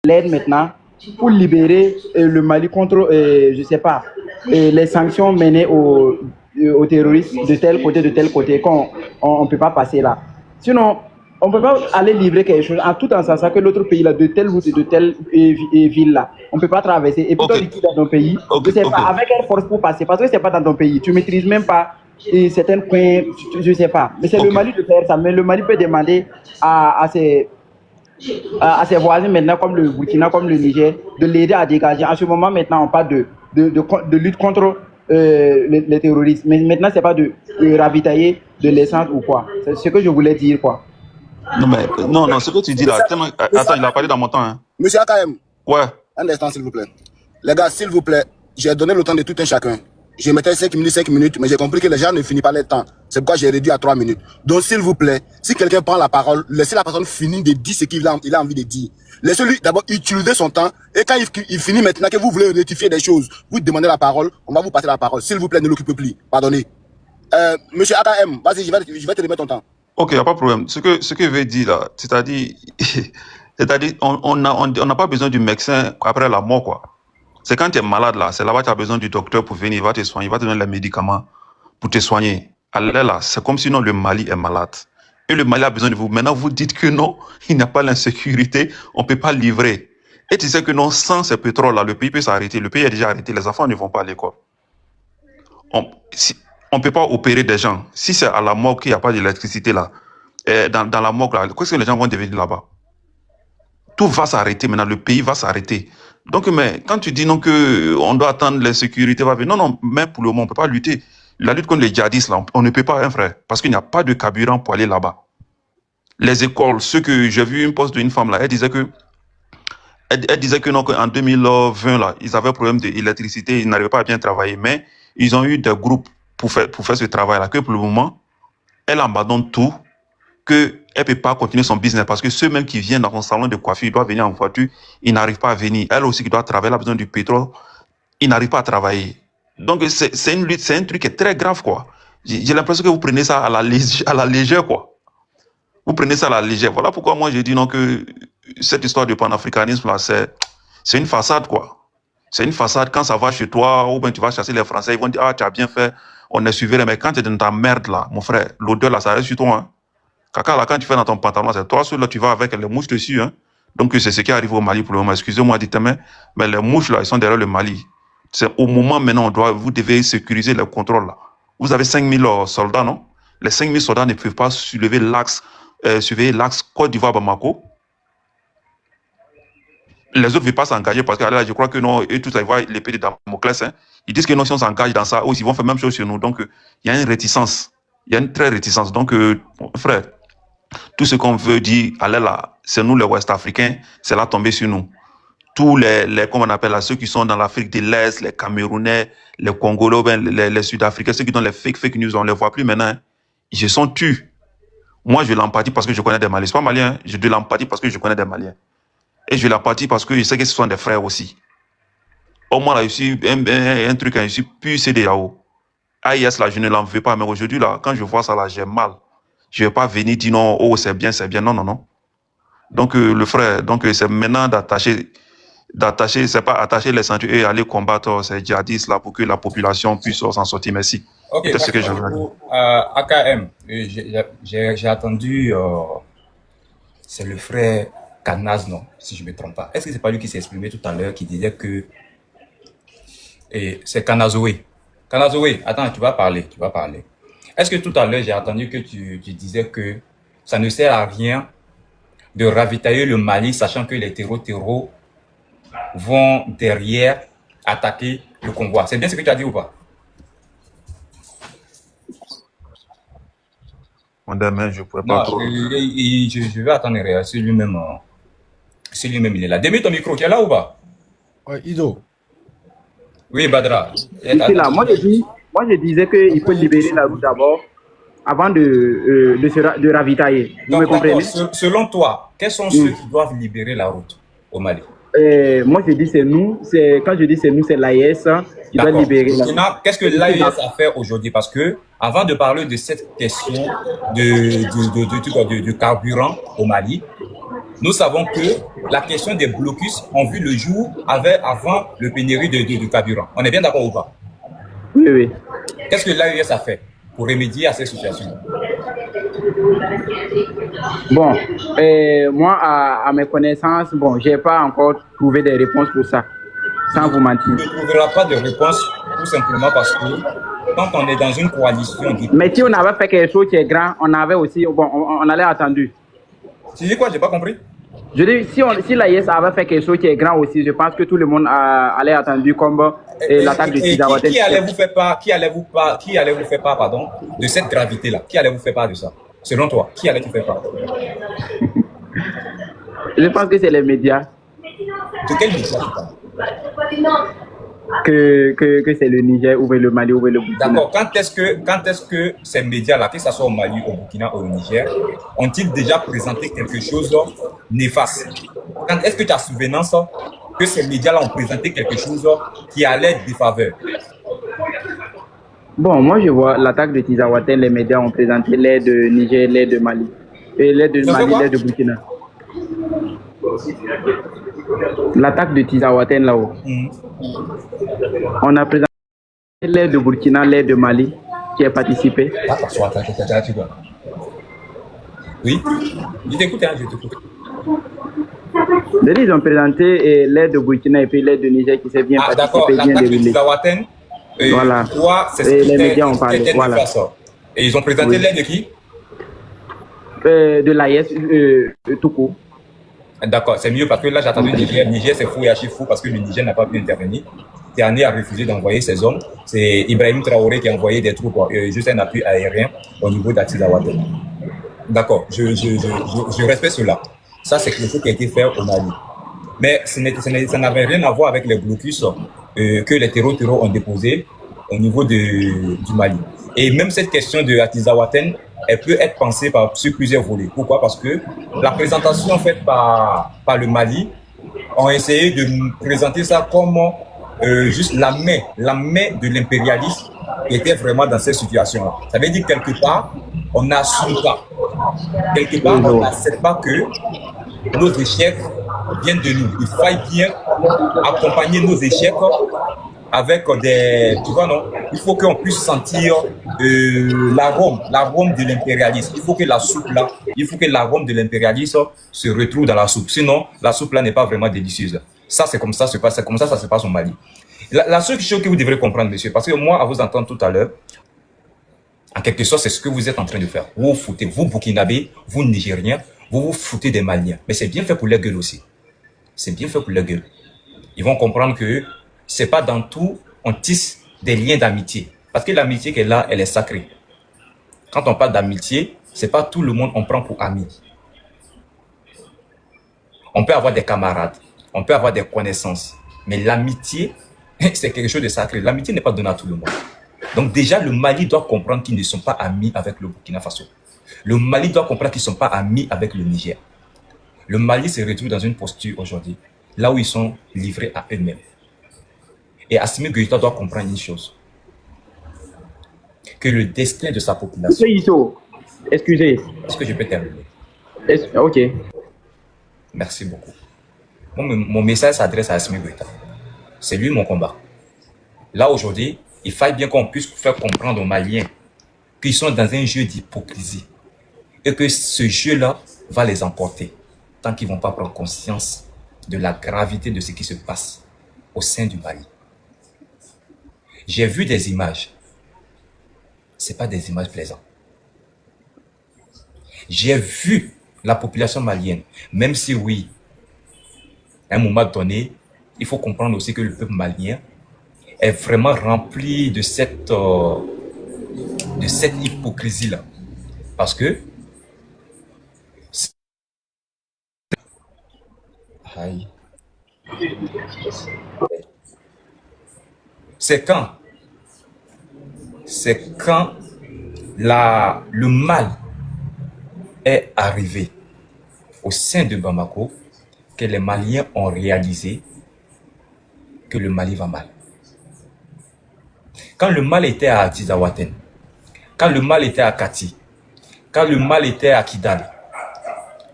l'aide maintenant pour libérer le Mali contre, je sais pas, les sanctions menées aux terroristes de tel côté, qu'on on peut pas passer là. Sinon, on peut pas aller livrer quelque chose en tout en sachant que l'autre pays là, de telle route et de telle ville là, on peut pas traverser. Et puis toi, tu es dans ton pays, je sais pas, avec quelle force pour passer, parce que c'est pas dans ton pays, tu maîtrises même pas certains coins, je sais pas. Mais c'est le Mali de faire ça, mais le Mali peut demander à ses voisins maintenant, comme le Burkina, comme le Niger, de l'aider à dégager. En ce moment, maintenant, on parle de lutte contre les terroristes. Mais maintenant, c'est pas de ravitailler de l'essence ou quoi. C'est ce que je voulais dire, quoi. Non, mais non, ce que tu dis là. Attends, il a parlé dans mon temps. Hein. Monsieur AKM. Ouais. Un instant, s'il vous plaît. Les gars, s'il vous plaît, j'ai donné le temps de tout un chacun. Je mettais 5 minutes, mais j'ai compris que les gens ne finissent pas leur temps. C'est pourquoi j'ai réduit à 3 minutes. Donc, s'il vous plaît, si quelqu'un prend la parole, laissez la personne finir de dire ce qu'il a envie de dire. Laissez-lui d'abord utiliser son temps. Et quand il finit maintenant que vous voulez rectifier des choses, vous demandez la parole, on va vous passer la parole. S'il vous plaît, ne l'occupez plus. Pardonnez. Monsieur AKM, vas-y, je vais te remettre ton temps. Ok, il n'y a pas de problème. Ce que je veux dire là, c'est-à-dire, on n'a pas besoin du médecin après la mort, quoi. C'est quand tu es malade là, c'est là-bas que tu as besoin du docteur pour venir, il va te soigner, il va te donner les médicaments pour te soigner. Alors là, c'est comme si non, le Mali est malade. Et le Mali a besoin de vous. Maintenant, vous dites que non, il n'y a pas l'insécurité, on ne peut pas livrer. Et tu sais que non, sans ce pétrole-là, le pays peut s'arrêter. Le pays est déjà arrêté, les enfants ne vont pas à l'école. On ne peut pas opérer des gens. Si c'est à la morgue qu'il n'y a pas d'électricité là, dans la morgue là, qu'est-ce que les gens vont devenir là-bas? Tout va s'arrêter maintenant, le pays va s'arrêter. Donc, mais quand tu dis non que on doit attendre l'insécurité va venir, non, mais pour le moment, on ne peut pas lutter. La lutte contre les djihadistes, là, on ne peut pas, hein, frère, parce qu'il n'y a pas de carburant pour aller là-bas. Les écoles, ceux que j'ai vu une poste d'une femme là, elle disait que non, qu'en 2020 là, ils avaient un problème d'électricité, ils n'arrivaient pas à bien travailler, mais ils ont eu des groupes pour faire ce travail là, que pour le moment, elle abandonne tout, qu'elle ne peut pas continuer son business parce que ceux-mêmes qui viennent dans son salon de coiffure, ils doivent venir en voiture, ils n'arrivent pas à venir. Elle aussi qui doit travailler, elle a besoin du pétrole, ils n'arrivent pas à travailler. Donc c'est une lutte, c'est un truc qui est très grave, quoi. J'ai l'impression que vous prenez ça à la légère, quoi. Vous prenez ça à la légère. Voilà pourquoi moi j'ai dit non que cette histoire de panafricanisme là, c'est une façade, quoi. C'est une façade. Quand ça va chez toi, ou bien tu vas chasser les Français, ils vont dire ah tu as bien fait, on est suivi. Mais quand tu es dans ta merde là, mon frère, l'odeur là, ça reste sur toi, hein. Caca, là, quand tu fais dans ton pantalon, c'est toi, là, tu vas avec les mouches dessus, hein. Donc, c'est ce qui arrive au Mali pour le moment. Excusez-moi, dites-moi, mais les mouches, là, ils sont derrière le Mali. C'est au moment maintenant, vous devez sécuriser le contrôle, là. Vous avez 5000 soldats, non? Les 5000 soldats ne peuvent pas surveiller l'axe Côte d'Ivoire-Bamako. Les autres ne veulent pas s'engager parce que là, je crois que non, et tout ça, ils voient l'épée de Damoclès, hein. Ils disent que non, si on s'engage dans ça, ils vont faire la même chose chez nous. Donc, il y a une réticence. Il y a une très réticence. Donc, frère, tout ce qu'on veut dire, allez là, c'est nous les Ouest-Africains, c'est là tomber sur nous. Tous comment on appelle là, ceux qui sont dans l'Afrique de l'Est, les Camerounais, les Congolais, les Sud-Africains, ceux qui donnent les fake news, on ne les voit plus maintenant. Hein. Ils se sont tus. Moi, je l'empathie parce que je connais des Maliens. Ce n'est pas malien, hein. J'ai de l'empathie parce que je connais des Maliens. Et je l'empathie parce que je sais que ce sont des frères aussi. Au moins, là, je suis un truc, hein, je suis plus CDAO. AIS, là, je ne l'en veux pas, mais aujourd'hui, là, quand je vois ça, là, j'ai mal. Je ne vais pas venir dire non, oh, c'est bien, non, non, non. Donc, le frère, donc, c'est maintenant d'attacher, c'est pas attacher les ceintures et aller combattre ces djihadistes là pour que la population puisse s'en sortir. Merci. Ok, c'est ce que je veux dire. AKM, j'ai attendu, c'est le frère Kanaz, non, si je ne me trompe pas. Est-ce que c'est pas lui qui s'est exprimé tout à l'heure, qui disait que c'est Kanazoé. Kanazoé, attends, tu vas parler. Est-ce que tout à l'heure, j'ai entendu que tu disais que ça ne sert à rien de ravitailler le Mali, sachant que les terreaux vont derrière attaquer le convoi. C'est bien ce que tu as dit ou pas? Mais je ne pourrais pas trop. Je vais attendre une réaction lui-même. C'est lui-même, il est là. Démets ton micro, tu es là ou pas? Ouais, Ido. Oui, Badra. Là. Moi, je disais qu'il faut libérer la route d'abord, avant de ravitailler. Vous me comprenez? Selon toi, quels sont ceux qui doivent libérer la route au Mali? Moi, je dis c'est nous. Quand je dis c'est nous, c'est l'AIS qui doit libérer la route. Qu'est-ce que l'AIS a fait aujourd'hui? Parce que, avant de parler de cette question du carburant au Mali, Nous savons que la question des blocus ont vu le jour avant le pénurie de carburant. On est bien d'accord ou pas? Oui, oui. Qu'est-ce que l'AES a fait pour remédier à cette situation? Bon, moi, à mes connaissances, bon, j'ai pas encore trouvé des réponses pour ça, sans vous mentir. Tu ne trouveras pas de réponse tout simplement parce que quand on est dans une coalition... Mais si on avait fait quelque chose qui est grand, on avait aussi, bon, on allait attendu. Tu dis quoi? J'ai pas compris. Je dis, si l'AES avait fait quelque chose qui est grand aussi, je pense que tout le monde allait attendu comme l'attaque de Tizawaten. Qui allait vous faire part, pardon, de cette gravité-là? Qui allait vous faire part de ça? Selon toi, qui allait vous faire part? Je pense que c'est les médias. De quel média tu parles? Que c'est le Niger, ou le Mali, ou le Burkina. D'accord. Quand est-ce que ces médias-là, que ce soit au Mali, au Burkina ou au Niger, ont-ils déjà présenté quelque chose néfaste? Quand est-ce que tu as souvenance que ces médias-là ont présenté quelque chose qui allait de défaveur? Bon, moi je vois l'attaque de Tizawaten, les médias ont présenté l'aide de Niger, l'aide de Mali. Et l'aide de Mali, l'aide de Burkina. L'attaque de Tizawaten là-haut. On a présenté l'aide de Burkina, l'aide de Mali qui a participé. Oui, je t'écoute, je t'écoute. Ils ont présenté l'aide de Burkina et puis l'aide de Niger qui s'est bien participé. D'accord, l'attaque de Tizawaten, voilà. toi, c'est ce les médias ont parlé. Voilà. Et ils ont présenté l'aide de qui? De l'AES, tout court. D'accord, c'est mieux parce que là j'ai entendu Niger. Niger c'est fou et archi fou parce que le Niger n'a pas pu intervenir. Tiani a refusé d'envoyer ses hommes. C'est Ibrahim Traoré qui a envoyé des troupes, juste un appui aérien au niveau d'Atizawaten. D'accord, je respecte cela. Ça c'est quelque chose qui a été fait au Mali. Mais ça n'avait rien à voir avec les blocus que les terreaux ont déposés au niveau du Mali. Et même cette question de Atizawaten, elle peut être pensée sur plusieurs volets. Pourquoi? Parce que la présentation faite par le Mali ont essayé de présenter ça comme juste la main de l'impérialisme qui était vraiment dans cette situation-là. Ça veut dire quelque part, on n'assume pas. Quelque part, on n'accepte pas que nos échecs viennent de nous. Il faille bien accompagner nos échecs avec des... Tu vois, non? Il faut qu'on puisse sentir l'arôme de l'impérialisme. Il faut que l'arôme de l'impérialisme se retrouve dans la soupe. Sinon, la soupe là n'est pas vraiment délicieuse. Ça, c'est comme ça, ça se passe au Mali. La seule chose que vous devrez comprendre, monsieur, parce que moi, à vous entendre tout à l'heure, en quelque sorte, c'est ce que vous êtes en train de faire. Vous vous foutez, vous Burkinabés, vous Nigériens, vous vous foutez des Maliens. Mais c'est bien fait pour leur gueule aussi. C'est bien fait pour leur gueule. Ils vont comprendre que c'est pas dans tout, on tisse des liens d'amitié. Parce que l'amitié qui est là, elle est sacrée. Quand on parle d'amitié, c'est pas tout le monde on prend pour ami. On peut avoir des camarades, on peut avoir des connaissances. Mais l'amitié, c'est quelque chose de sacré. L'amitié n'est pas donnée à tout le monde. Donc déjà, le Mali doit comprendre qu'ils ne sont pas amis avec le Burkina Faso. Le Mali doit comprendre qu'ils ne sont pas amis avec le Niger. Le Mali se retrouve dans une posture aujourd'hui, là où ils sont livrés à eux-mêmes. Et Assimi Goïta doit comprendre une chose. Que le destin de sa population... Excusez. Est-ce que je peux terminer? Ok. Merci beaucoup. Mon message s'adresse à Assimi Goïta. C'est lui mon combat. Là aujourd'hui, il faille bien qu'on puisse faire comprendre aux Maliens qu'ils sont dans un jeu d'hypocrisie. Et que ce jeu-là va les emporter. Tant qu'ils ne vont pas prendre conscience de la gravité de ce qui se passe au sein du Mali. J'ai vu des images. Ce n'est pas des images plaisantes. J'ai vu la population malienne, même si oui, à un moment donné, il faut comprendre aussi que le peuple malien est vraiment rempli de cette hypocrisie-là. Parce que c'est quand le mal est arrivé au sein de Bamako que les Maliens ont réalisé que le Mali va mal. Quand le mal était à Tizawaten, quand le mal était à Kati, quand le mal était à Kidal,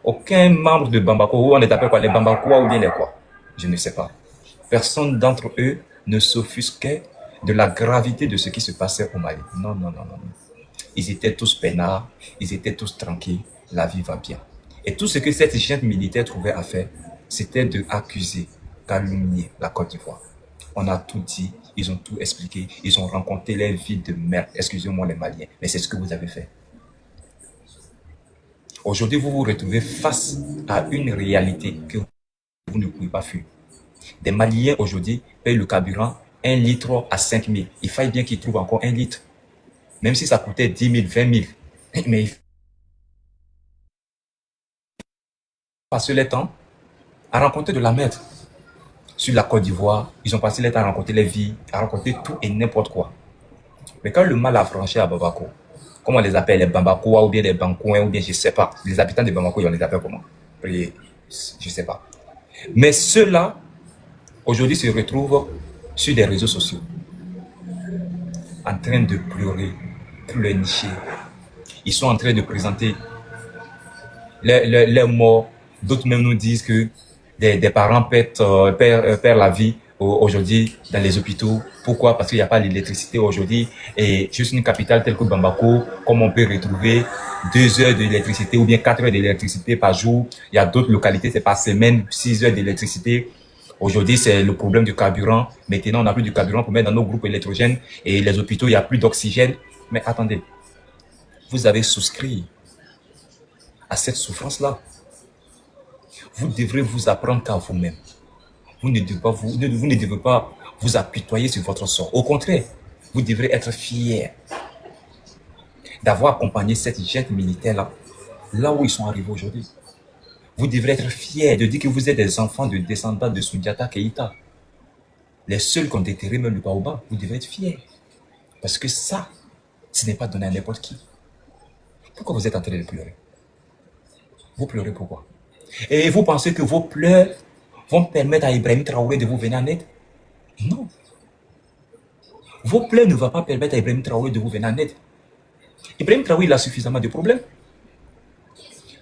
Aucun membre de Bamako, ou on les appelle quoi, les Bambakois ou bien les quoi, je ne sais pas. Personne d'entre eux ne s'offusquait de la gravité de ce qui se passait au Mali. Non, non, non, non. Ils étaient tous peinards, ils étaient tous tranquilles, la vie va bien. Et tout ce que cette junte militaire trouvait à faire, c'était de accuser, calomnier la Côte d'Ivoire. On a tout dit, ils ont tout expliqué, ils ont rencontré les vies de merde, excusez-moi les Maliens, mais c'est ce que vous avez fait. Aujourd'hui, vous vous retrouvez face à une réalité que vous ne pouvez pas fuir. Des Maliens aujourd'hui payent le carburant 1 litre à 5 000. Il faille bien qu'ils trouvent encore 1 litre. Même si ça coûtait 10 000, 20 000. Mais ils passent le temps à rencontrer de la merde. Sur la Côte d'Ivoire, ils ont passé le temps à rencontrer les vies, à rencontrer tout et n'importe quoi. Mais quand le mal a franchi à Bamako, comment on les appelle, les Bambakois ou bien les Bankouins ou bien je ne sais pas, les habitants de Bamako, on les appelle comment? Je ne sais pas. Mais ceux-là, aujourd'hui, se retrouvent sur des réseaux sociaux, en train de pleurer, pleurnicher. Ils sont en train de présenter les morts. D'autres même nous disent que des parents perdent la vie aujourd'hui dans les hôpitaux. Pourquoi? Parce qu'il n'y a pas d'électricité aujourd'hui. Et juste une capitale telle que Bamako, comme on peut retrouver 2 heures d'électricité ou bien 4 heures d'électricité par jour. Il y a d'autres localités, c'est par semaine, 6 heures d'électricité. Aujourd'hui, c'est le problème du carburant. Maintenant, on n'a plus de carburant pour mettre dans nos groupes électrogènes. Et les hôpitaux, il n'y a plus d'oxygène. Mais attendez, vous avez souscrit à cette souffrance-là. Vous devrez vous apprendre qu'à vous-même. Vous ne devez pas vous apitoyer sur votre sort. Au contraire, vous devrez être fiers d'avoir accompagné cette junte militaire-là, là où ils sont arrivés aujourd'hui. Vous devrez être fiers de dire que vous êtes des enfants de descendants de Soundiata Keïta. Les seuls qui ont déterré même le Baobab, vous devez être fiers. Parce que ça, ce n'est pas donné à n'importe qui. Pourquoi vous êtes en train de pleurer? Vous pleurez pourquoi? Et vous pensez que vos pleurs vont permettre à Ibrahim Traoré de vous venir en aide? Non. Vos pleurs ne vont pas permettre à Ibrahim Traoré de vous venir en aide. Ibrahim Traoré, il a suffisamment de problèmes.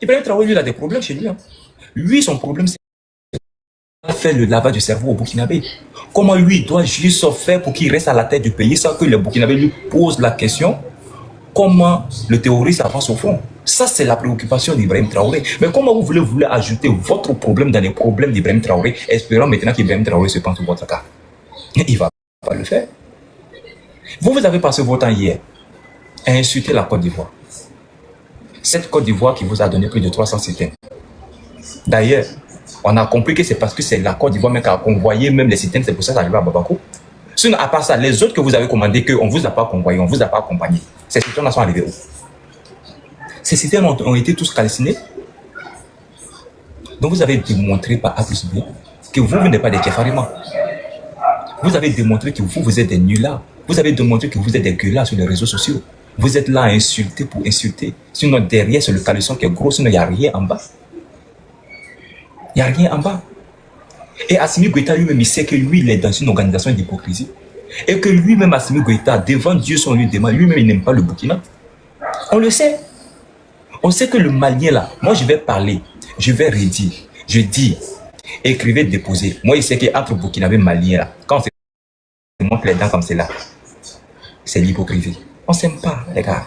Ibrahim Traoré, lui, il a des problèmes chez lui. Hein. Lui, son problème, c'est de faire le lavage du cerveau au Burkinabé. Comment lui, il doit juste faire pour qu'il reste à la tête du pays sans que le Burkinabé lui pose la question comment le terroriste avance au fond. Ça, c'est la préoccupation d'Ibrahim Traoré. Mais comment vous voulez ajouter votre problème dans les problèmes d'Ibrahim Traoré, espérant maintenant qu'Ibrahim Traoré se pense sur votre cas? Il ne va pas le faire. Vous avez passé votre temps hier à insulter la Côte d'Ivoire. Cette Côte d'Ivoire qui vous a donné plus de 300 citernes. D'ailleurs, on a compris que c'est parce que c'est la Côte d'Ivoire même qui a convoyé même les citernes, c'est pour ça que ça arrive à Bamako. Sinon, à part ça, les autres que vous avez commandés, qu'on ne vous a pas convoyé, on ne vous a pas accompagné. Ces citernes-là sont arrivées où? Ces citernes ont été tous calcinés. Donc vous avez démontré par A plus B que vous n'êtes pas des Kefarima. Vous avez démontré que vous êtes des nullards. Vous avez démontré que vous êtes des gueulards sur les réseaux sociaux. Vous êtes là à insulter pour insulter. Sinon, derrière, c'est le caleçon qui est gros. Sinon, il n'y a rien en bas. Il n'y a rien en bas. Et Assimi Goïta lui-même, il sait que lui, il est dans une organisation d'hypocrisie. Et que lui-même, Assimi Goïta, devant Dieu, son lui demande, lui-même, il n'aime pas le Burkina. On le sait. On sait que le Malien, là, moi, je vais parler. Je vais redire. Je dis, écrivez, déposez. Moi, il sait qu'entre Burkinabé et Malien, là, quand on se montre les dents comme c'est là, c'est l'hypocrisie. On ne s'aime pas, les gars.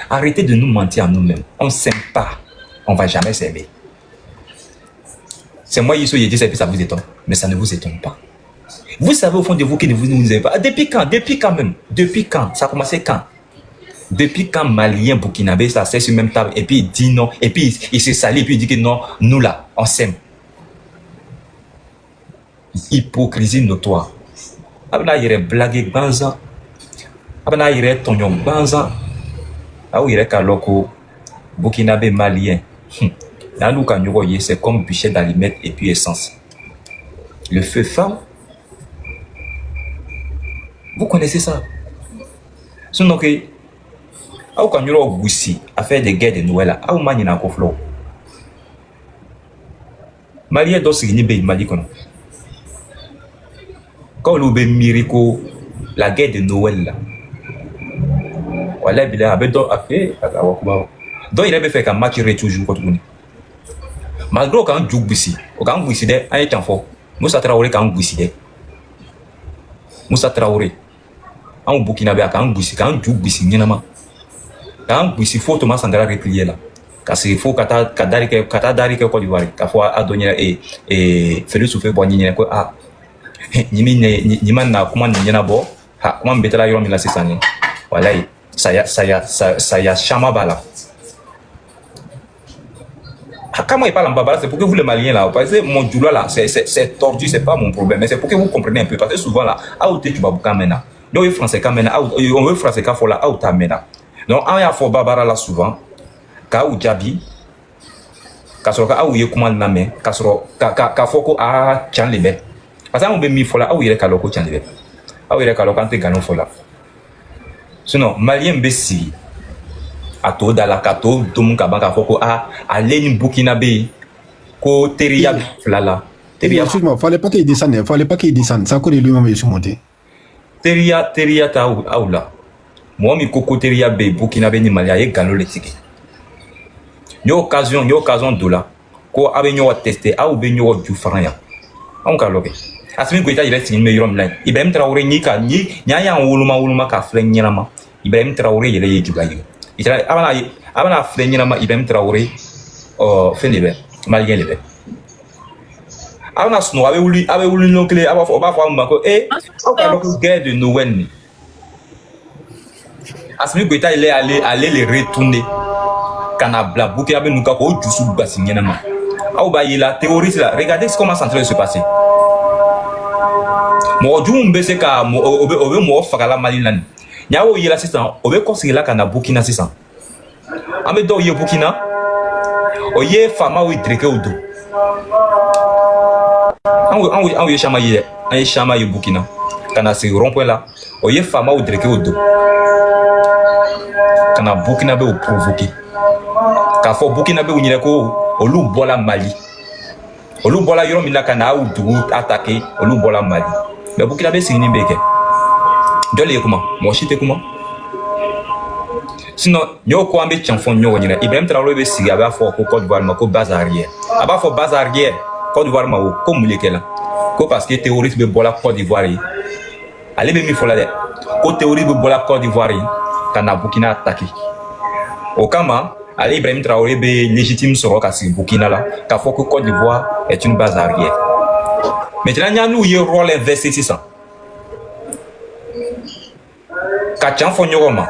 Arrêtez de nous mentir à nous-mêmes. On ne s'aime pas. On ne va jamais s'aimer. C'est moi, Yissou, Yédi, ça vous étonne. Mais ça ne vous étonne pas. Vous savez au fond de vous que vous ne nous aimez pas. Depuis quand? Depuis quand même? Depuis quand? Ça a commencé quand? Depuis quand Malien, Burkinabé, ça s'est sur la même table et puis il dit non. Et puis il se salit et puis il dit que non, nous là, on s'aime. Hypocrisie notoire. Abna yere blague banza. Abna yere tonyon banza. Aou yere kaloko. Burkinabé Malien. C'est comme bûcher d'allumettes et puis essence. Le feu femme. Vous connaissez ça? Sinon que Aou Kanyuro Goussi a fait des guerres de Noël. Aou Manina Koflo. Malien doit se gagner Mali kono. Quand on oublie Mirico, la guerre de Noël là. Voilà, il a fait donc il avait fait qu'un match toujours contre nous. malgré quand on joue busy, quand on busy de, on est en fort. Moussa Traoré quand on busy de. Moussa Traoré. On Burkinabé quand on busy, quand on joue busy, n'yama. Quand on busy, faut Thomas Sandra replier là. Parce qu'il faut kata dari ke Côte d'Ivoire. K'a faut adonner et Félix Soufé Boigny ko ah. Ni man na comment ni na bo. Ha comment betala yo mi la sisane. Voilà, ça y a chama bala. Comment il parle en bambara, c'est pour que vous les Maliens là, parce que mon Djoula là, c'est tordu, c'est pas mon problème, mais c'est pour que vous compreniez un peu, parce que souvent là, où tu vas boucan maintenant, donc les Français quand maintenant, on veut Français quand faut là, où tu maintenant, donc on y a fort bambara là souvent, quand ou Djabi, quand sur quand où il comment le namé, quand sur quand faut qu'on a tient les bêtes, parce que on veut mis faut là, où il est caloko tient les bêtes, où il est caloko quand tu gagnes faut là, sinon Malien bessi. Ato dala kato tomu kabanga foko a aleni Burkinabé ko teria flala teria excuse-moi, fallait pas qu'il descende, ça connaît lui-même il monté. teria ta aula moi mi koko teria be Burkinabé ni Mali e galo letiki ni occasion dola ko abe nyo tester a ou be nyo du franya on ka loke asmi ko ita ile tin me yrom line Ibrahim Traoré ni ka ni nya wuluma ka flen nyama Ibrahim Traoré yele ye jugayo abana flenye na Ibrahim Traoré fin de Malien lebe abana sno abe wuli no clé aba fo mbako o ka lo guerre de Noël ni asmi goita il est allé les retourner kana bla Burkinabé nuka ko jusu basi nyana ma au ba yila terroriste là regardez comment c'est en train de se passer mo dum bese ka obe mo fakala Mali lan Nyawo yela sisan obe conseiller la kana Burkina sisan ame do ye Burkina oye fama wi dreke odo an ye chama ye an ye chama ye Burkina kana se rond-point là oye fama wi dreke odo kana Burkinabé o provoquer ka fo Burkinabé o nyire ko olu bola Mali olu bola yoro mi la kana ou du attaquer olu bola Mali mais Burkinabé c'est ni beke dole comment moi chite comment sinon nyo ko ambe chanfon nyo nyina Ibrahim Traoré be sigi aba fo ko Côte d'Ivoire ma ko base arrière aba fo base arrière Côte d'Ivoire ma ko mulekela ko parce que terroriste be bola Côte d'Ivoire allez be mi fola de ko terroriste be bola Côte d'Ivoire kana Burkina attaquer au kama allez Ibrahim Traoré be légitime sur kasi Burkina là ka fo ko Côte d'Ivoire est une base arrière maintenant nya nous y rôle inversé 600 ka chanfo nyogoma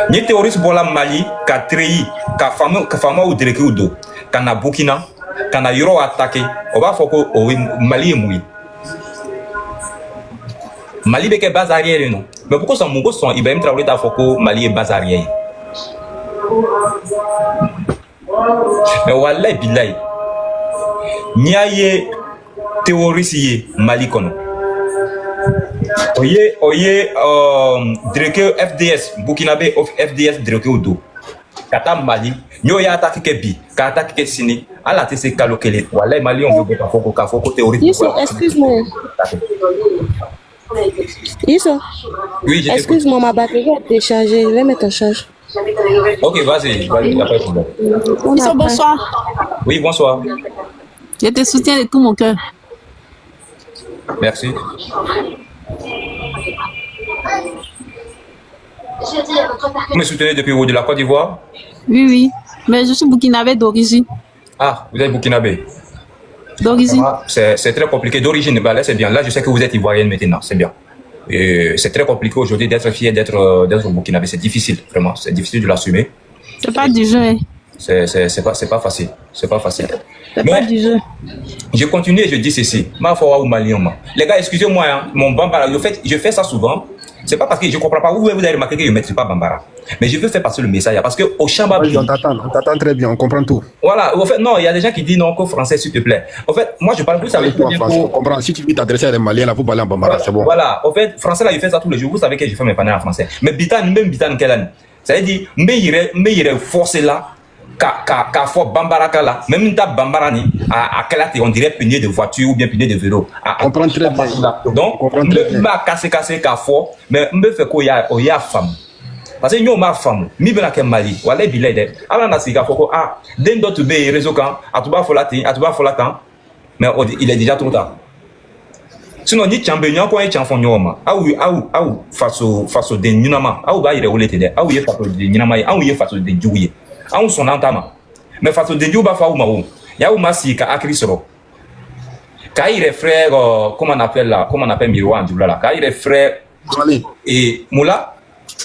ni terroriste bola Mali ka treyi ka fama ou direke udo kana Burkina kana yoro attaquer on va foko o Mali est mouillé Mali beke base arrière non mais pourquoi son mongo son Ibrahim Traoré da foko Mali est base arrière mais wallahi billahi niaye terroriste ye Mali kono Oye, direke FDS, Burkinabé FDS direke odo. Kata Mali, nyo ya attaque ke bi, ka attaque ke sini, ala te se kalokele. Wallahi Mali on veut ka foko théorie. Excuse-moi. Isso. Oui, excuse-moi, ma batterie est déchargée. Je vais mettre en charge. Ok, vas-y, il n'y a pas de problème. Isso, bonsoir. Oui, bonsoir. Je te soutiens de tout mon cœur. Merci. Vous me soutenez depuis où? De la Côte d'Ivoire? Oui. Mais je suis burkinabé d'origine. Ah, vous êtes burkinabé? D'origine. C'est très compliqué. D'origine, bah là c'est bien. Là je sais que vous êtes ivoirienne maintenant, c'est bien. C'est très compliqué aujourd'hui d'être fier d'être burkinabé. C'est difficile, vraiment. C'est difficile de l'assumer. C'est pas du jeu. C'est pas facile. C'est pas facile. C'est pas du jeu. Je continue et je dis ceci. Les gars, excusez-moi, hein, mon bambara, je fais ça souvent. C'est pas parce que je comprends pas. Vous avez remarqué que je ne maîtrise pas bambara. Mais je veux faire passer le message parce que au Chamba. Oui, on t'attend très bien, on comprend tout. Voilà. En fait, non, il y a des gens qui disent non, qu'au français, s'il te plaît. En fait, moi, je parle plus avec toi. On comprend. Si tu veux t'adresser à des Maliens, là, pour parler en bambara, c'est bon. Voilà. En fait, français, là, je fais ça tous les jours. Vous savez que je fais mes panels en français. Mais même bitan, quelle année? Ça veut dire, mais il est forcé là. Ka fo bambara kala même ta bambara ni à quelle on dirait pneu de voiture ou bien pneu de vélo comprendre très bien donc me casser ka fo mais me fait ko ya femme parce que nous ma femme mi bena ke Mali wala bilay de ala na siga foko ah den do to be réseau kan atuba fola temps mais il est déjà trop tard. Sinon ni chambe nyo ko e chamfon nyoma au faso de nyunama au ba ire wolete de au ye faso de nyunama au ye faso de juye au son entama mais faso de juba fa ou ma ou ya ou ma si ka akri soro ka ire frère comment on appelle Miroir Djoula là ka ire frère Doualé. et Moula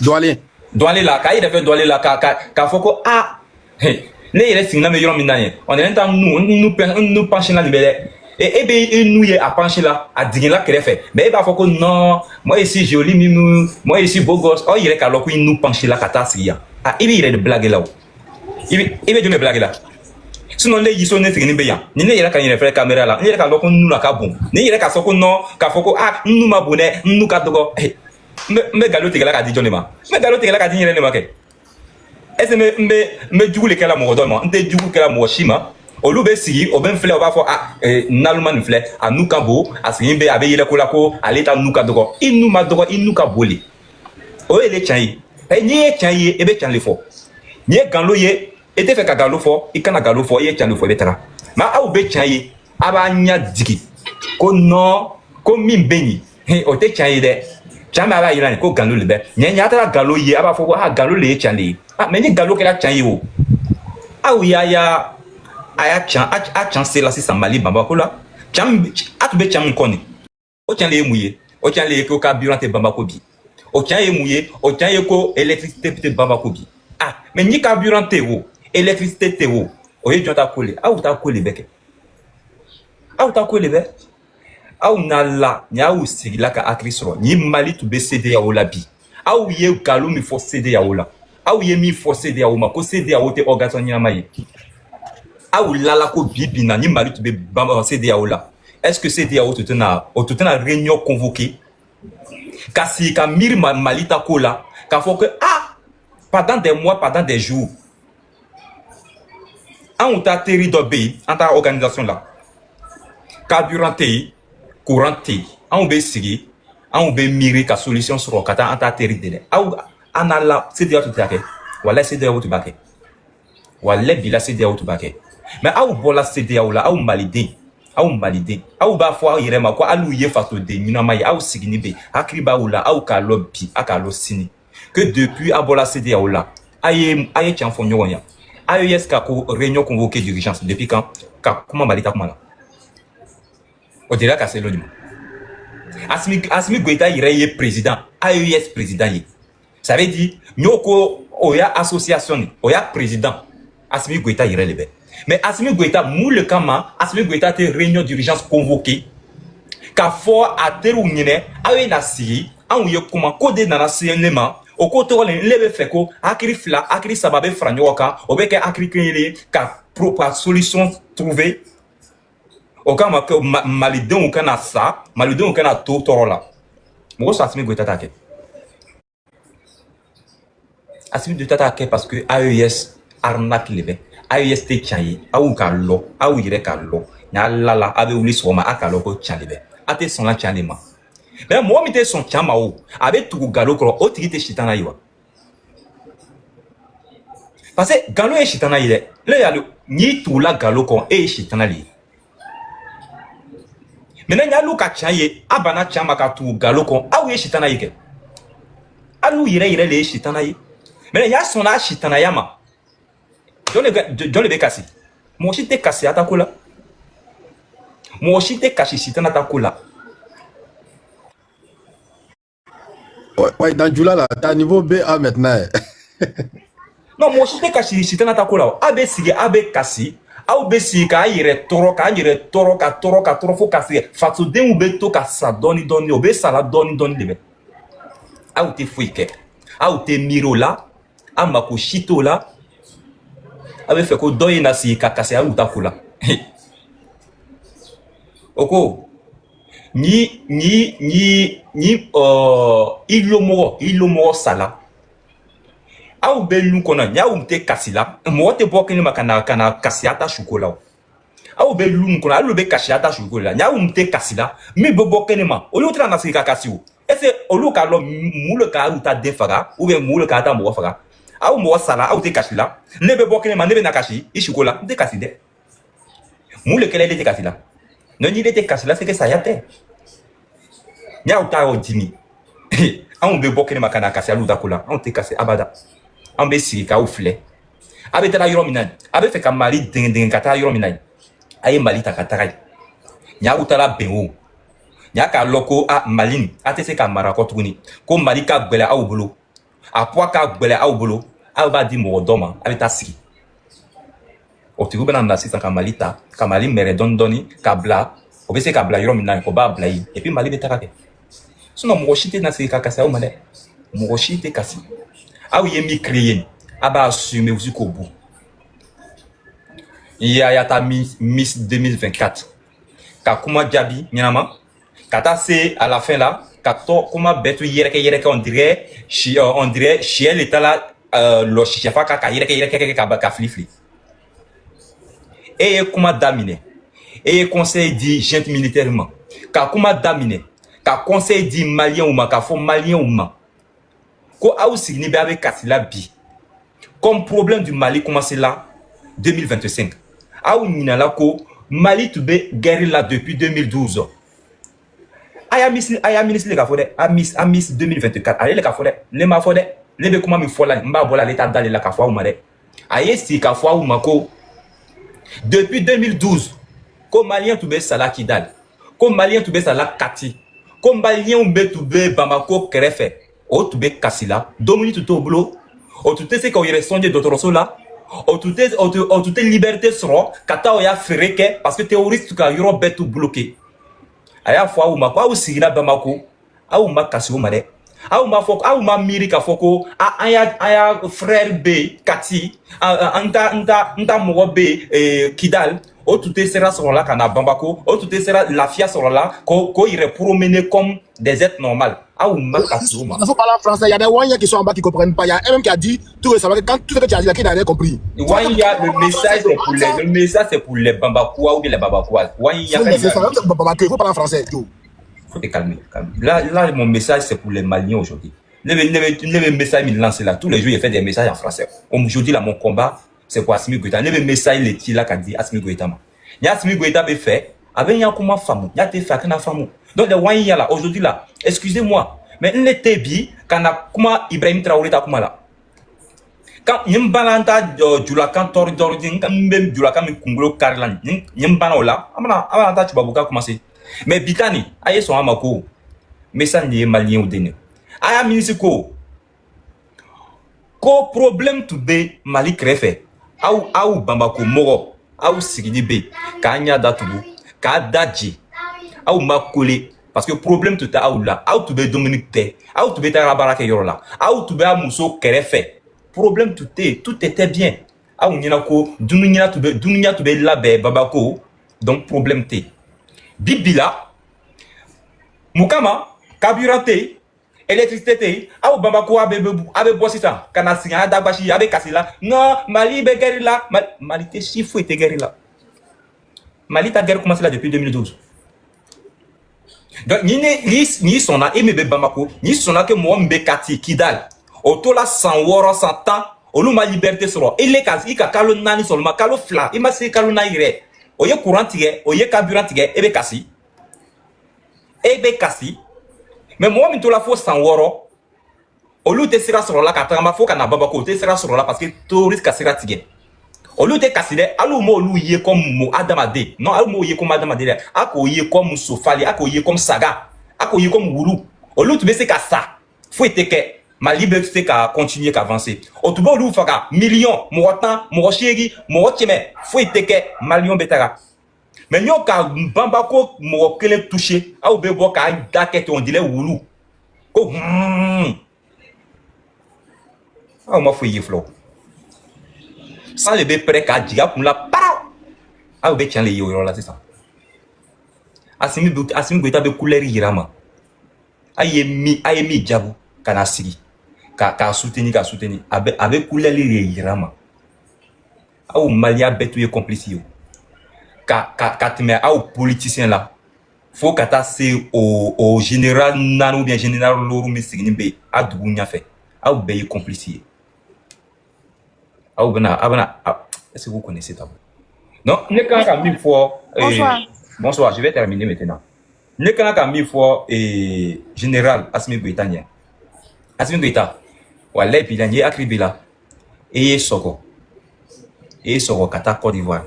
Doualé. Doualé là ka ire fait Doualé là ka foko ah hey ne ire singna me yoro minanye on est en nous pencher là libéré. Et bien, nous y a penché là, à dire là qu'elle fait. Mais il va falloir que non, moi ici joli mimou, moi ici beau gosse. Oh, il est qu'alors qu'il nous penché là, catastrophe. Ah, il est de blague là. Il est de blague là. Sinon, les sont nés fini bien. Ni ne y'a qu'à y faire caméra là. Ni y'a qu'à l'occasion nous la cabon. Ni y'a qu'à soko non, qu'à foko ah, nous m'abonner, nous qu'à dogo. Me galo te gala qu'à dire Johnny ma. Me galo te gala qu'à dire Johnny ma ke. Est-ce que me du le qu'à la mort d'homme, me du qu'à la mort chima. Olu be sigi o ben fleur o ba fo ah naluma ni fleur anuka bo asigi be abe yele kolako aleta nuka dogo inuka boli o ele chanyi ni e chanyi e be chanle fo ni e ganlo ye e te fe ka ganlo fo I kana ganlo fo e chanle fo betara ma au be chanyi aba nya digi ko no ko min beni o te chanyi de chama aba yira ni ko ganlo le be nya tara ganlo ye aba fo ah ganlo le chanle ah mais ni ganlo ke la chanyi o au ya aya chan c'est là si ça Mali bamba ko la cham atube cham koni o chan le mouye o chan le ko carburant te bamba ko bi o chan ye mouye o chan ye ko électricité te bamba ko bi ah mais ni carburant te wo électricité te wo o ye jonta ko le ou ta ko le beke ou na la nya ou sigila ka akrisro ni Mali to be céder ya o la bi ou ye galo mi fo céder ya o la ou ye mi fo céder ya o ma ko céder ya o te organisation ni na ou lala ko bibina ni Mali to be bamba CEDEAO là. Est-ce que CEDEAO tout na réunion convoquée kasi ka mir Mali ta ko là ka faut que ah pendant des mois pendant des jours on t'a terri do be en ta organisation là carburant té courant té on be sigi on be miri ka solution sur kata en ta terri de ou anala CEDEAO tout take wala CEDEAO tout baké wala bila CEDEAO tout baké. Mais aou bola CEDEAO là, aou malide, aou ba fwa yirema kwa alou ye fato de nyunama ye, aou sigini be, akriba ou là, aou kalo bi, akalo sini. Que depuis abola CEDEAO là, aye tianfon nyonya, aye yes kako réunion convoquée d'urgence, depuis quand, comment malita comment là? On dirait qu'à c'est l'audio. Asmi Goïta yire président, aye yes président ye. Ça veut dire, nyoko, oya association, oya président, Asmi Goïta yire lebe. Mais Assimi Goïta, moule kama, Assimi Goïta te réunion d'urgence convoquée. Ka fort à teru nyine, awe na si, anouye kuma kode na sienema, au côté où lebe feko, akri fla, akri sababe franyoka, obeke akri kene, ka propre solution trouvée. Au cas où malidon ou kana sa, malidon ou kana to torola. Moi, c'est Assimi Goïta take. Assimi Goïta take parce que AES arnaque lebe. AES te chaye, aou ka lo, aou yire ka lo. Nya lala, abe ouli soma, akalo ko chanlebe. Ate son la chanlema. Mais moi, mi te son chama ou, abe tuku galo kro, o tiki te chitana yiwa. Parce que galo e chitana yile, le yalo, ni tout la galo kon e chitana li. Maintenant, nya luka chaye, abana chama ka tu galo kon, aou e chitana yike. Alou yire le chitana yi. Maintenant, nya son la chitana yama. John le bekasi. Moi aussi te kasi atakula. Moi aussi te kasi sitana atakula. Ouais, dans Djoula là, t'as niveau BA maintenant. Non, moi aussi te kasi sitana atakula. Abe sige abe kasi. Au be sige ka yire toro ka fo kasi. Fatso den ube to ka sa doni obe sala doni lebe. Au te fuike. Au te miro là. Amako shito là. Abe fait ko doye na si kakase a uta kula. Oko ni ilomo sala. Au belu kona nya umte kasila. Mo te bokeni makana kasiata shukola. Au belu kona alu be kasiata shukola. Nya umte kasila. Mi bokeni ma. Olu tra na si kakasiu. est-ce que au lieu qu'alors moule ka ou ta defaga ou bien moule ka ta mo faga aw mo sala aw te kasila ne be bokene ma ne be nakashi ishikola te kaside moule kele te kasila non ni te kasila c'est que ça y a te nya ou ta o dimi on be bokene ma kana kasi alu da kola on te kasi abada on be si ka ou fle abe tala yoro minan abe fe ka mali ding kata yoro minan aye mali ta katarai nya ou tala benwo nya ka loko a malini atese ka marako tuguni ko mali ka gbele aw bolo a poa ka gbele aw bolo aw ba di mo doma abe ta sigi o tigo bena na sisa ka malita ka mali mere dondoni ka bla o be se ka bla yoro minan ko ba bla yi et puis mali be ta kake sinon mo shite na se ka kasa o male mo shite kasi aw ye mi créer aba assumer aussi ko bout ya ta Miss 2024 ka kuma jabi nyama kata c'est à la fin là kato kuma betu yereke on dirait chien l'état là lo chichefa ka yereke ka flifli et kuma damine et conseil dit gente militairement ka kuma damine ka conseil dit malien ou ma ka fo malien ou ma ko a aussi ni be avec kasila bi comme problème du Mali commencé là 2025 a ou nina la ko Mali to be guerre là depuis 2012 aya ministre le ka fode a miss 2024 allez le ka fode le ma fode le be kuma mi fola mba bola l'état d'aller la ka fo ma de aye si ka fo ma ko depuis 2012 ko malien to be sala kidal ko malien to be sala kati ko malien be to be bamako krefe o to be kasila domini to bolo o to te se ko yere sonje d'autres là o to te liberté sera kata o ya fereke parce que terroriste ka yoro betu bloqué aya fo awu ma ko awu sigina bamako awu ma kasi o made awu ma foko awu ma miri ka foko aya frère B kati anta mo be kidal o tout sera sur là kana bamako o tout sera la fia sur là ko irait promener comme des êtres normales awu ma kasi o ma il faut parler en français. Il y a des Wanyas qui sont en bas qui comprennent pas. Il y a un même qui a dit tout récemment que quand tout ce que tu as dit là, qui n'avait compris. Wanya, le message c'est pour les Bambakoua ou bien les Babakois. Wanya, il faut parler en français. Faut te calmer. Là, mon message c'est pour les Maliens aujourd'hui. Le message il lance là tous les jours il fait des messages en français. Aujourd'hui là mon combat c'est pour Assimi Goïta. Le message il est là qu'a dit Assimi Goïta. Ni Assimi Goïta be fait avec un comment femme. Il y a des faits kana femme. Donc les Wanya là aujourd'hui là, excusez-moi, mais il était bien kana kuma Ibrahim Traoré ta kuma là. Quand Yimbalanta Julakan Tordordin, quand même Julakan Kungulo Karlan, Yimbanola, Amana Chubabuka commencé. Mais Bitani, aye son amako, mais ça n'est malien ou déne. Aya ministre ko problème to be Mali krefe, au Bamako Moro, au Sigidi be, Kanya Datubu, Kadaji, au Makole, parce que problème to ta ou là, au to be Dominique Te, au to be Tarabarake Yorola, au to be Amousso Kerefe. Problème tout était bien. Ah on y a ko dunia to be labe babako donc problème té. Bibila Mukama carburante électricité ah babako abe bossita kana singa dabashi abe kasila non Mali be guerre là Mali té chiffre était guerre là. Mali ta guerre commencé là depuis 2012. Donc ni son a aimé Bamako ni son a que moi mbekati Kidal autola 100 woro 100 ans olu ma liberté solo ele kasi ka kalo nani seulement kalo fla ima se kalo na ire oye courant tige oye carburant tige ebe kasi mais moi mi to la fo 100 woro olu te sera solo la ka tanga fo kana baba ko te sera solo la parce que touriste ka sera tige olu te kasi de alu mo olu ye comme mo adamade non alu mo ye comme adamade ako ye comme sofali ako ye comme saga ako ye comme wuru olu tu be se ka sa fo eteke ma liberté qu'à continuer qu'à avancer. Au tout bon, faka millions, mon temps, mon chéri, mon chimé, faut être que malion betara. Mais nous ka bambako mon kele touché, a ou bebo ka daket on dirait woulou. Ko ah moi faut y flow. Sans le be prêt ka diga pour la para. A ou be tiens les yo là c'est ça. Assimi Goïta be couleur irama. Ayemi jabu kana sigi. Ka soutenir avec couleur les irama ou malia betu complice yo ka te met au politicien là faut que tu au général Nano ou bien général Loro Messignibe à Dounia fait. À Oubeye complice. Est-ce que vous connaissez d'abord? Non, ne quand même 1000 fois. Bonsoir. Bonsoir, je vais terminer maintenant. Ne quand même 1000 fois général Asmi Britannia. Asmi Brita. Walay Pilanier Akribila. Et Soko. Et Soko Kata Côte d'Ivoire.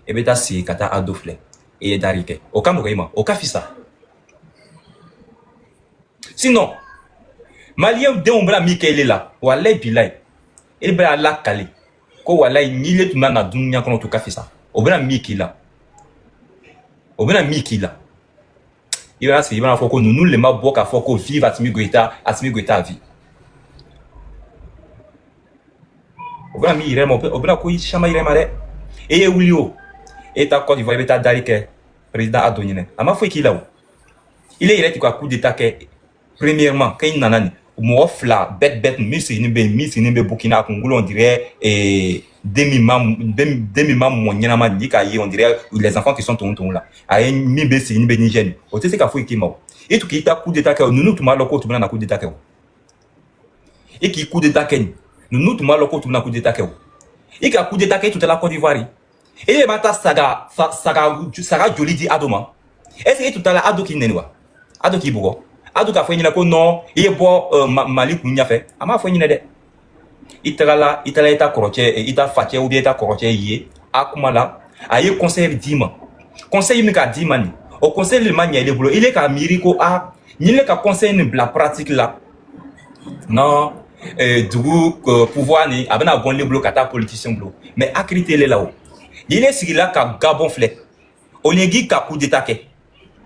Et beta si Kata Adofle. Et Darike. Aucun mouvement. Aucun fissa. Sinon, Malien de Ombra Mikael là. Walay Pilay. Et ben la Kali. Ko walay ni le tuma na dunya kono to kafisa. Obena Mikila. Obena Mikila. Il va se il faut que nous les maboka faut que vive Asimi Goïta vie. Obena mi iremo obena ko chama iremare. Et Wilio. Et ta Côte d'Ivoire beta Darike président Adonine. Ama faut qu'il là. Il est iré coup d'état que premièrement quand il nanani moi fla bête Miss Nimbe Burkina Congo on dirait demi-mam moyennement dit on dirait les enfants qui sont ton là ay mi be si Nimbe Niger o te se ka foi qui mo et tout qui ta coup d'état que nous tout mal loko tout na coup d'état que et qui coup d'état que nous tout mal loko tout na coup d'état que et qui coup d'état que tout la Côte d'Ivoire et les mata saga joli di adoma est-ce que tout à la ado qui nenwa ado qui bogo adu ka fo nyina ko non iye bo mali kunya fe ama fo nyina de itala ita koroche ita fache ou bien ita koroche yé akumala aye conseil dima conseil mi ka dima ni au conseil le mania le boulot il est ka miriko a ni le ka conseil ni la pratique là non du pouvoir ni abana bon le boulot kata politicien boulot mais akrité le là-haut il est sigi là ka gabon flek olengi ka coup d'état ke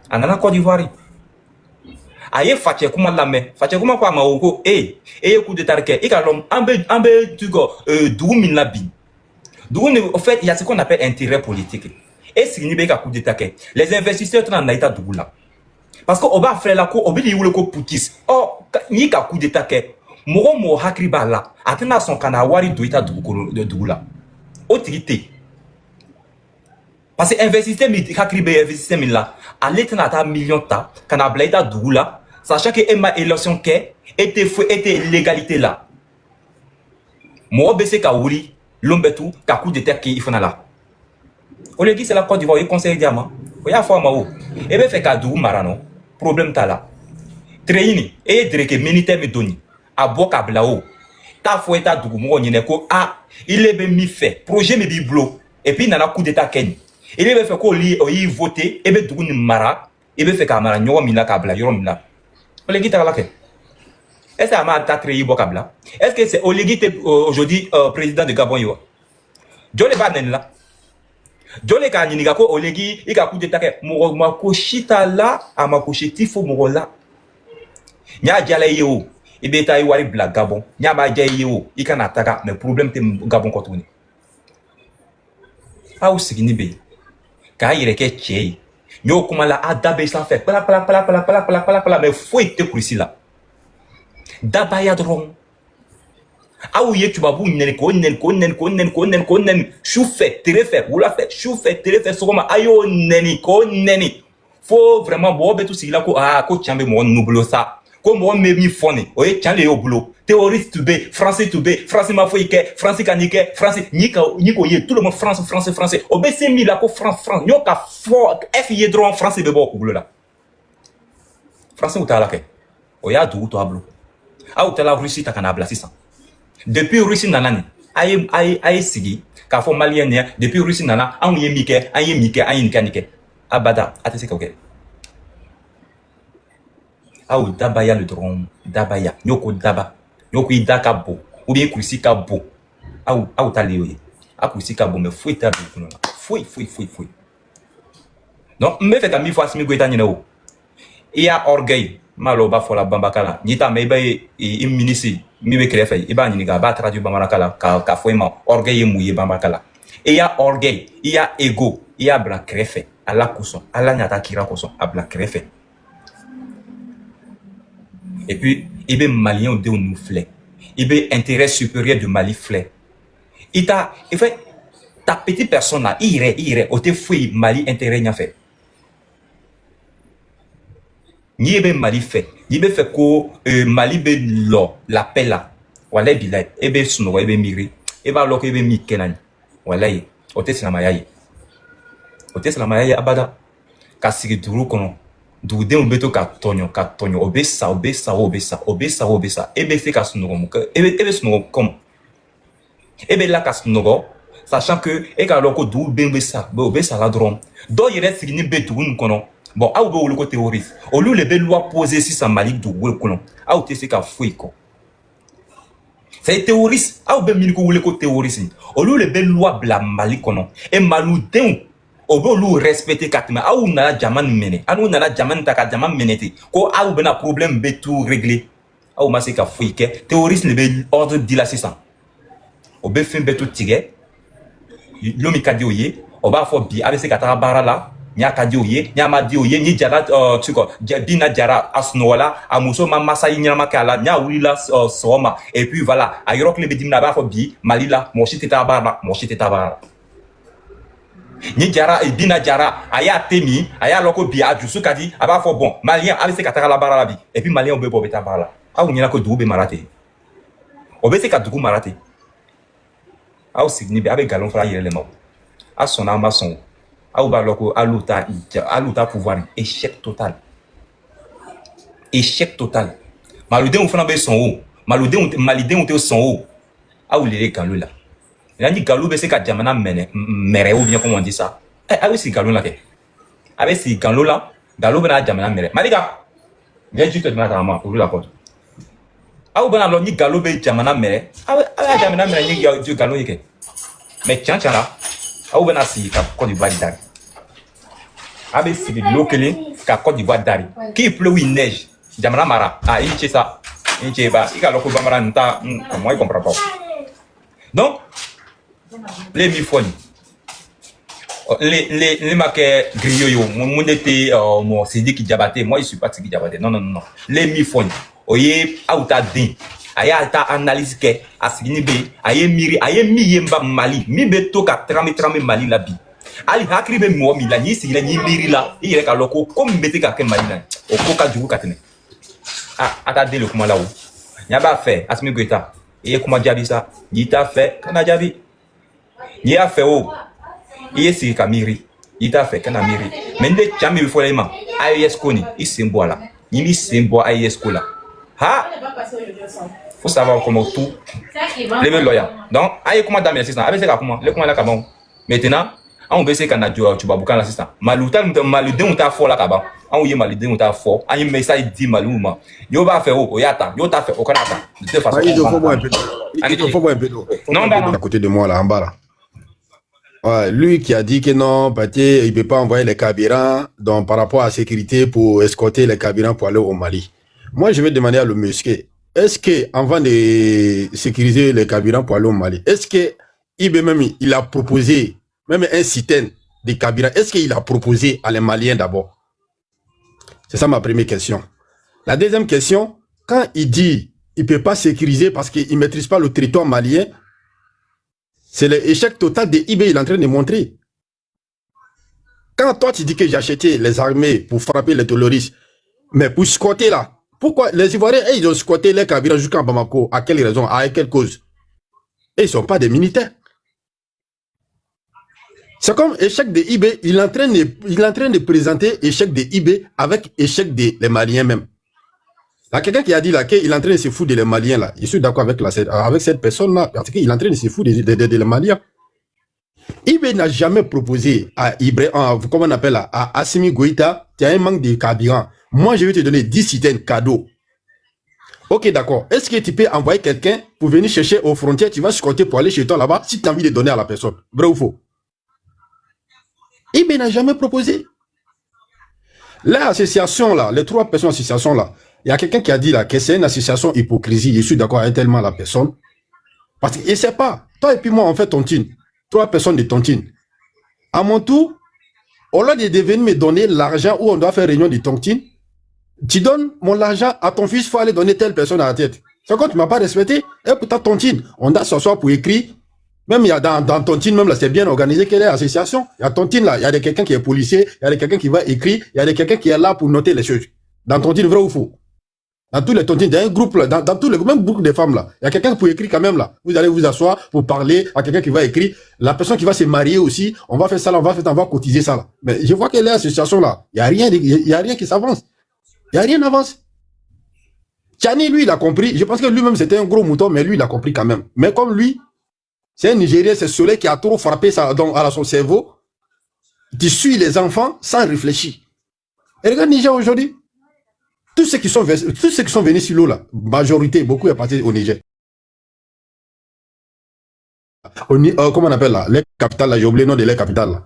anana Côte d'Ivoire aye fache kuma lame fache kuma kwa maoko coup d'état ke et kalom ambe tu go du min la bi du en fait il y a ce qu'on appelle intérêt politique et si ni be ka coup d'état ke les investisseurs dans naita du là parce que oba frère la ko obi wule ko putis ni ka coup d'état ke mo hakriba la atena son kana wari do ita du là autorité parce que investisseur mi hakribe investisseur mi là aller tena ta million ta kana blaita du là sachant que Emma élection était légalité là. Moi bese ka wuri lombetu ka coup d'état qui ifana là. O le c'est la Côte d'Ivoire il conseil diamant. O ya fo mao. E be fe ka du marano. Problème ta là. Treini e dreke militaire me doni. Aboka blao. Ta fo eta du mo nyine ko il est be mi fait projet me bi blo et puis nana coup d'état ken. Il est fait ko li o yi voter e be du ni mara e be fe ka mara nyo mi la ka bla yorom la. Olegui Takalake. Est-ce que Amad Tatri Bokabla? Est-ce que c'est Olegui aujourd'hui président de Gabon yo? Jole Banen là. Jole Kaniniga ko Olegui ika coup d'état ke mo ko shita la amako shitifo mo la. Nya jala yo ibeta wari bla Gabon. Nya ma jay yo ika nataka mais problème te Gabon ko tourner. Au sigini be. Ka yire ke tchei. Yo kuma la adabe sans fait pala mais faut être ici là dabaya dron aou ye tu babu nen chou fait tere fait ou la fait chou fait tere fait sokoma ayo neni ko neni faut vraiment bo betu si là ko chambe mo nublo ça ko mo me mi fone oye chale yo boulot terroriste to be français ma foi que français kanike français niko ye tout le monde français obc mi la ko France nyoka fort f ye drone français be bo ko boulot là français utala ke oya du to ablo a utala Russie ta kana bla 600 depuis Russie nanani ay sigi ka fo malien ne depuis Russie nana an ye mike nike abada atese ka ok aou dabaya le drone dabaya nyoko daba nyoko idaka bo ou bien kursi ka bo aou taleoye a kursi ka bo me foi ta bo no foi non me fait ami fois mi goita nyina o il y a orgueil maloba fola bambakala nita me be imminisi mi be krefe iba ni ga ba traduire bambakala ka foima orgueil mouye bambakala il y a orgueil il y a ego il y a bla krefe ala kuson ala nyata kira kuson abla krefe et puis il be malien de nous flé il be intérêt supérieur de Mali flé il fait ta petite personne là il irait au te fouille Mali intérêt nya fait Ni ebe Mali fait. Ni be fait ko Mali be lo la paix là. Wala bilay. Ebe suno ebe miri. Eba lo ebe mi kenan. Wala yi. Ote sinamayaye. Ote sinamayaye abada. Kasiri duru kono. Dude beto ka tonyo. Obesa. Ebe fe ka suno mo. Ebe suno comme. Ebe la ka suno. Sachant que et ka loko du bembe sa la dron do yere signi betu un kono bon a ou be terroriste au lieu les loi posées si ça Mali du wol kono a ou te se ka fuiko c'est terroriste a ou be mi ko terroriste au lieu les loi bla Mali kono et malu den o be lu respecter katma a ou na jaman mene anu na jaman ta ka jaman menete ko a ou be na problème be tout réglé a ou ma se ka fuike terroriste le be ordre de la ça o be fin be tout tigé l'homme kadi oye on va faire bi avec ces katara barala nya kadi oye nya ma di oye ni jara tu ko bina jara asnola amuso mama sa nya makala nya wila soma et puis voilà ayro le bedim na ba faire bi malila mo chiteta bara ni jara et bina jara aya temi aya loko bi ajusu kadi aba faire bon malien avec ces katara la barala bi et puis malien obe bobeta barala a ou nya ko dube marate obe se kaduku marate au signifié avec galon fra yele mo a son amason au ba loko aluta pouvoir échec total maludé on fana be son haut maludé on te son haut au les galou là il a dit galou be se ka jamana mere ou bien comment on dit ça ah oui c'est galou là avec si galou là galou be na jamana mere malika viens juste te mettre à main ouvre la porte au bana lo ni galou be jamana mere ah jamana mere ni du galou yeke mais tiens là au bana si ka Côte d'Ivoire dari abe si de lokele ka Côte d'Ivoire dari qui pleut ou il neige jamana mara ah il tient ça il tient ba il ka loko bamara nta moi il comprend pas donc les mifoni les maquets griyo yo mon était mon CD qui Diabaté moi je suis pas Sidi Diabaté non les mifoni oye auta din aya ta analyse ke asigini be aye miri aye mi yemba Mali mi be to ka trame Mali la bi ali hakri be mo mi la ni sigila ni miri la ire ka loko comme bete ka ke Mali la o ko ka jugu katene ata de le kuma la o nya ba fait asmi goita e kuma jabi ça ni ta fait kana jabi ni a fait o iye si ka miri ni ta fait kana miri mais de chami bi folema ayes koni isimbo la ni mi simbo ayes kola ha faut savoir comment tout les mêmes loyaux donc aïe comment dans mes assistants avec c'est comment le comment là comment maintenant on veut c'est kana tu vas boucan l'assistant maluta maludé on t'a fort là kaba on y maludé on t'a fort aïe mais ça il dit maluma yo va faire o yata yo t'a fait au canada de toute façon il faut voir un peu non à côté de moi là en bas là. Ouais, lui qui a dit que non, il peut pas envoyer les carburants donc par rapport à la sécurité pour escorter les carburants pour aller au Mali. Moi, je vais demander à le monsieur, est-ce que avant de sécuriser les carburants pour aller au Mali, est-ce que même il a proposé même un système de carburants, est-ce qu'il a proposé à les Maliens d'abord? C'est ça ma première question. La deuxième question, quand il dit il peut pas sécuriser parce qu'il maîtrise pas le territoire malien, c'est l'échec total de IB, il est en train de montrer. Quand toi tu dis que j'ai acheté les armées pour frapper les terroristes, mais pour squatter là, pourquoi les Ivoiriens, ils ont squatté les carburants jusqu'en Bamako? À quelle raison? À quelle cause? Et ils ne sont pas des militaires. C'est comme échec de IB, il est en train de présenter échec de IB avec échec des Maliens même. Il y a quelqu'un qui a dit là qu'il est en train de se foutre des Maliens là. Je suis d'accord avec cette personne là, parce qu'il est en train de se foutre des Maliens. IB n'a jamais proposé à Ibrahim, comment on appelle là, à Assimi Goïta, tu as un manque de carburant. Moi, je vais te donner 10 citernes cadeaux. Ok, d'accord. Est-ce que tu peux envoyer quelqu'un pour venir chercher aux frontières, tu vas se compter pour aller chez toi là-bas, si tu as envie de donner à la personne? Vrai ou faux? IB n'a jamais proposé. L'association là, les 3 personnes associations là, il y a quelqu'un qui a dit là que c'est une association hypocrisie. Je suis d'accord avec tellement la personne. Parce qu'il ne sait pas. Toi et puis moi, on fait tontine. 3 personnes de tontine. À mon tour, au lieu de venir me donner l'argent où on doit faire réunion de tontine, tu donnes mon argent à ton fils, il faut aller donner telle personne à la tête. C'est quand tu ne m'as pas respecté, et pour ta tontine, on doit s'asseoir pour écrire. Même il y a dans tontine, même là, c'est bien organisé quelle est l'association. Il y a tontine là, il y a quelqu'un qui est policier, il y a quelqu'un qui va écrire, il y a quelqu'un qui est là pour noter les choses. Dans tontine, vrai ou faux? Dans tous les tontines, il y a un groupe là, dans tous les même groupes de femmes là. Il y a quelqu'un qui peut écrire quand même là. Vous allez vous asseoir pour parler à quelqu'un qui va écrire. La personne qui va se marier aussi, on va faire ça là, on va cotiser ça là. Mais je vois qu'elle est à cette situation là. Il y a rien qui s'avance. Il y a rien n'avance. Tchani, lui, il a compris. Je pense que lui-même, c'était un gros mouton, mais lui, il a compris quand même. Mais comme lui, c'est un Nigérien, c'est Soleil qui a trop frappé ça à son cerveau, qui suit les enfants sans réfléchir. Et regarde Niger aujourd'hui. Tous ceux qui sont venus sur l'eau, là, majorité, beaucoup est parti au Niger. Comment on appelle là? Les capitales, là, j'ai oublié le nom de les capitales. Là.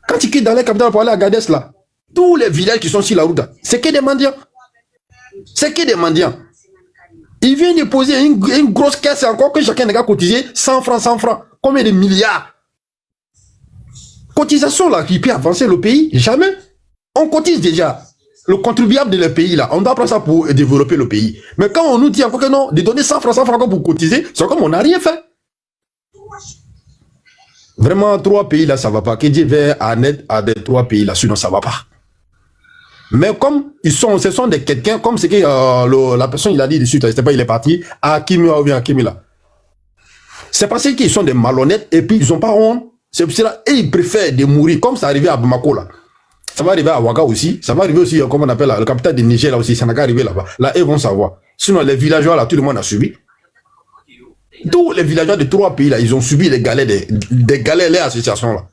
Quand tu quittes dans les capitales pour aller à Gadès, là, tous les villages qui sont sur la route, c'est que des mendiants. C'est que des mendiants. Ils viennent de poser une grosse caisse encore que chacun n'a cotisé 100 francs. Combien de milliards? Cotisation là qui peut avancer le pays? Jamais. On cotise déjà. Le contribuable de le pays là, on doit prendre ça pour développer le pays. Mais quand on nous dit encore que non, de donner 100 francs pour cotiser, c'est comme on n'a rien fait. Vraiment, 3 pays là, ça va pas. Que Dieu veuille en aide à des 3 pays là, sinon ça va pas. Mais comme ce sont des quelqu'un, comme c'est que la personne il a dit dessus, c'était pas il est parti, à Kimi ou bien à Kimi là. C'est parce qu'ils sont des malhonnêtes et puis ils ont pas honte. C'est pour cela et ils préfèrent de mourir comme ça arrivé à Bamako là. Ça va arriver à Ouaga aussi, ça va arriver aussi, comme on appelle là, le capital de Niger là aussi, ça n'a qu'à arriver là-bas. Là, ils vont savoir. Sinon, les villageois là, tout le monde a subi. Tous les villageois de 3 pays là, ils ont subi les galères des galères, les associations là.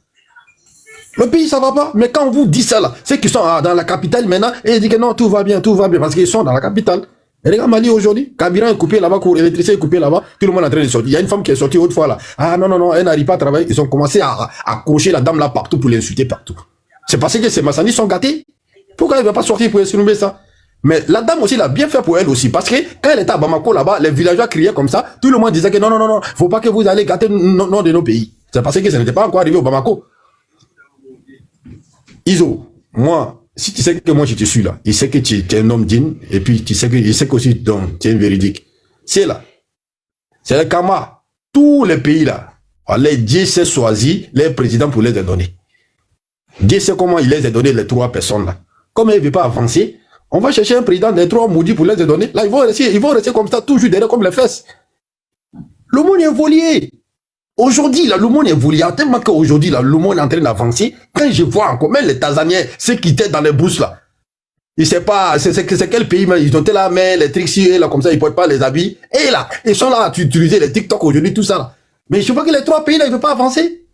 Le pays, ça va pas. Mais quand on vous dit ça là, c'est qu'ils sont dans la capitale maintenant et ils disent que non, tout va bien, parce qu'ils sont dans la capitale. Et regarde Mali aujourd'hui, Kabila est coupé là-bas, l'électricité est coupée là-bas, tout le monde est en train de sortir. Il y a une femme qui est sortie autrefois là. Ah non, elle n'arrive pas à travailler. Ils ont commencé à accrocher la dame là partout pour l'insulter partout. C'est parce que ces Massani sont gâtés. Pourquoi elle ne va pas sortir pour exprimer ça? Mais la dame aussi l'a bien fait pour elle aussi. Parce que quand elle était à Bamako là-bas, les villageois criaient comme ça. Tout le monde disait que non, faut pas que vous allez gâter le nom de nos pays. C'est parce que ça n'était pas encore arrivé au Bamako. Iso, moi, si tu sais que moi je te suis là, il sait que tu es un homme digne, et puis il sait qu'aussi tu es un véridique. C'est là. C'est le karma. Tous les pays là, Dieu s'est choisi les présidents pour les donner. Dieu sait comment il les a donné les 3 personnes là. Comme il ne veut pas avancer, on va chercher un président des 3 maudits pour les donner. Là, ils vont rester comme ça, toujours derrière comme les fesses. Le monde est évolué. Aujourd'hui, là, le monde est évolué. Tellement qu'aujourd'hui, là, le monde est en train d'avancer. Quand je vois encore, même les Tanzaniens, ceux qui étaient dans les bourses là, ils ne savent pas, c'est quel pays, mais ils ont là, mais les trucs là, comme ça, ils ne portent pas les habits. Et là, ils sont là à utiliser les TikTok aujourd'hui, tout ça là. Mais je vois que les 3 pays là, ils ne veulent pas avancer.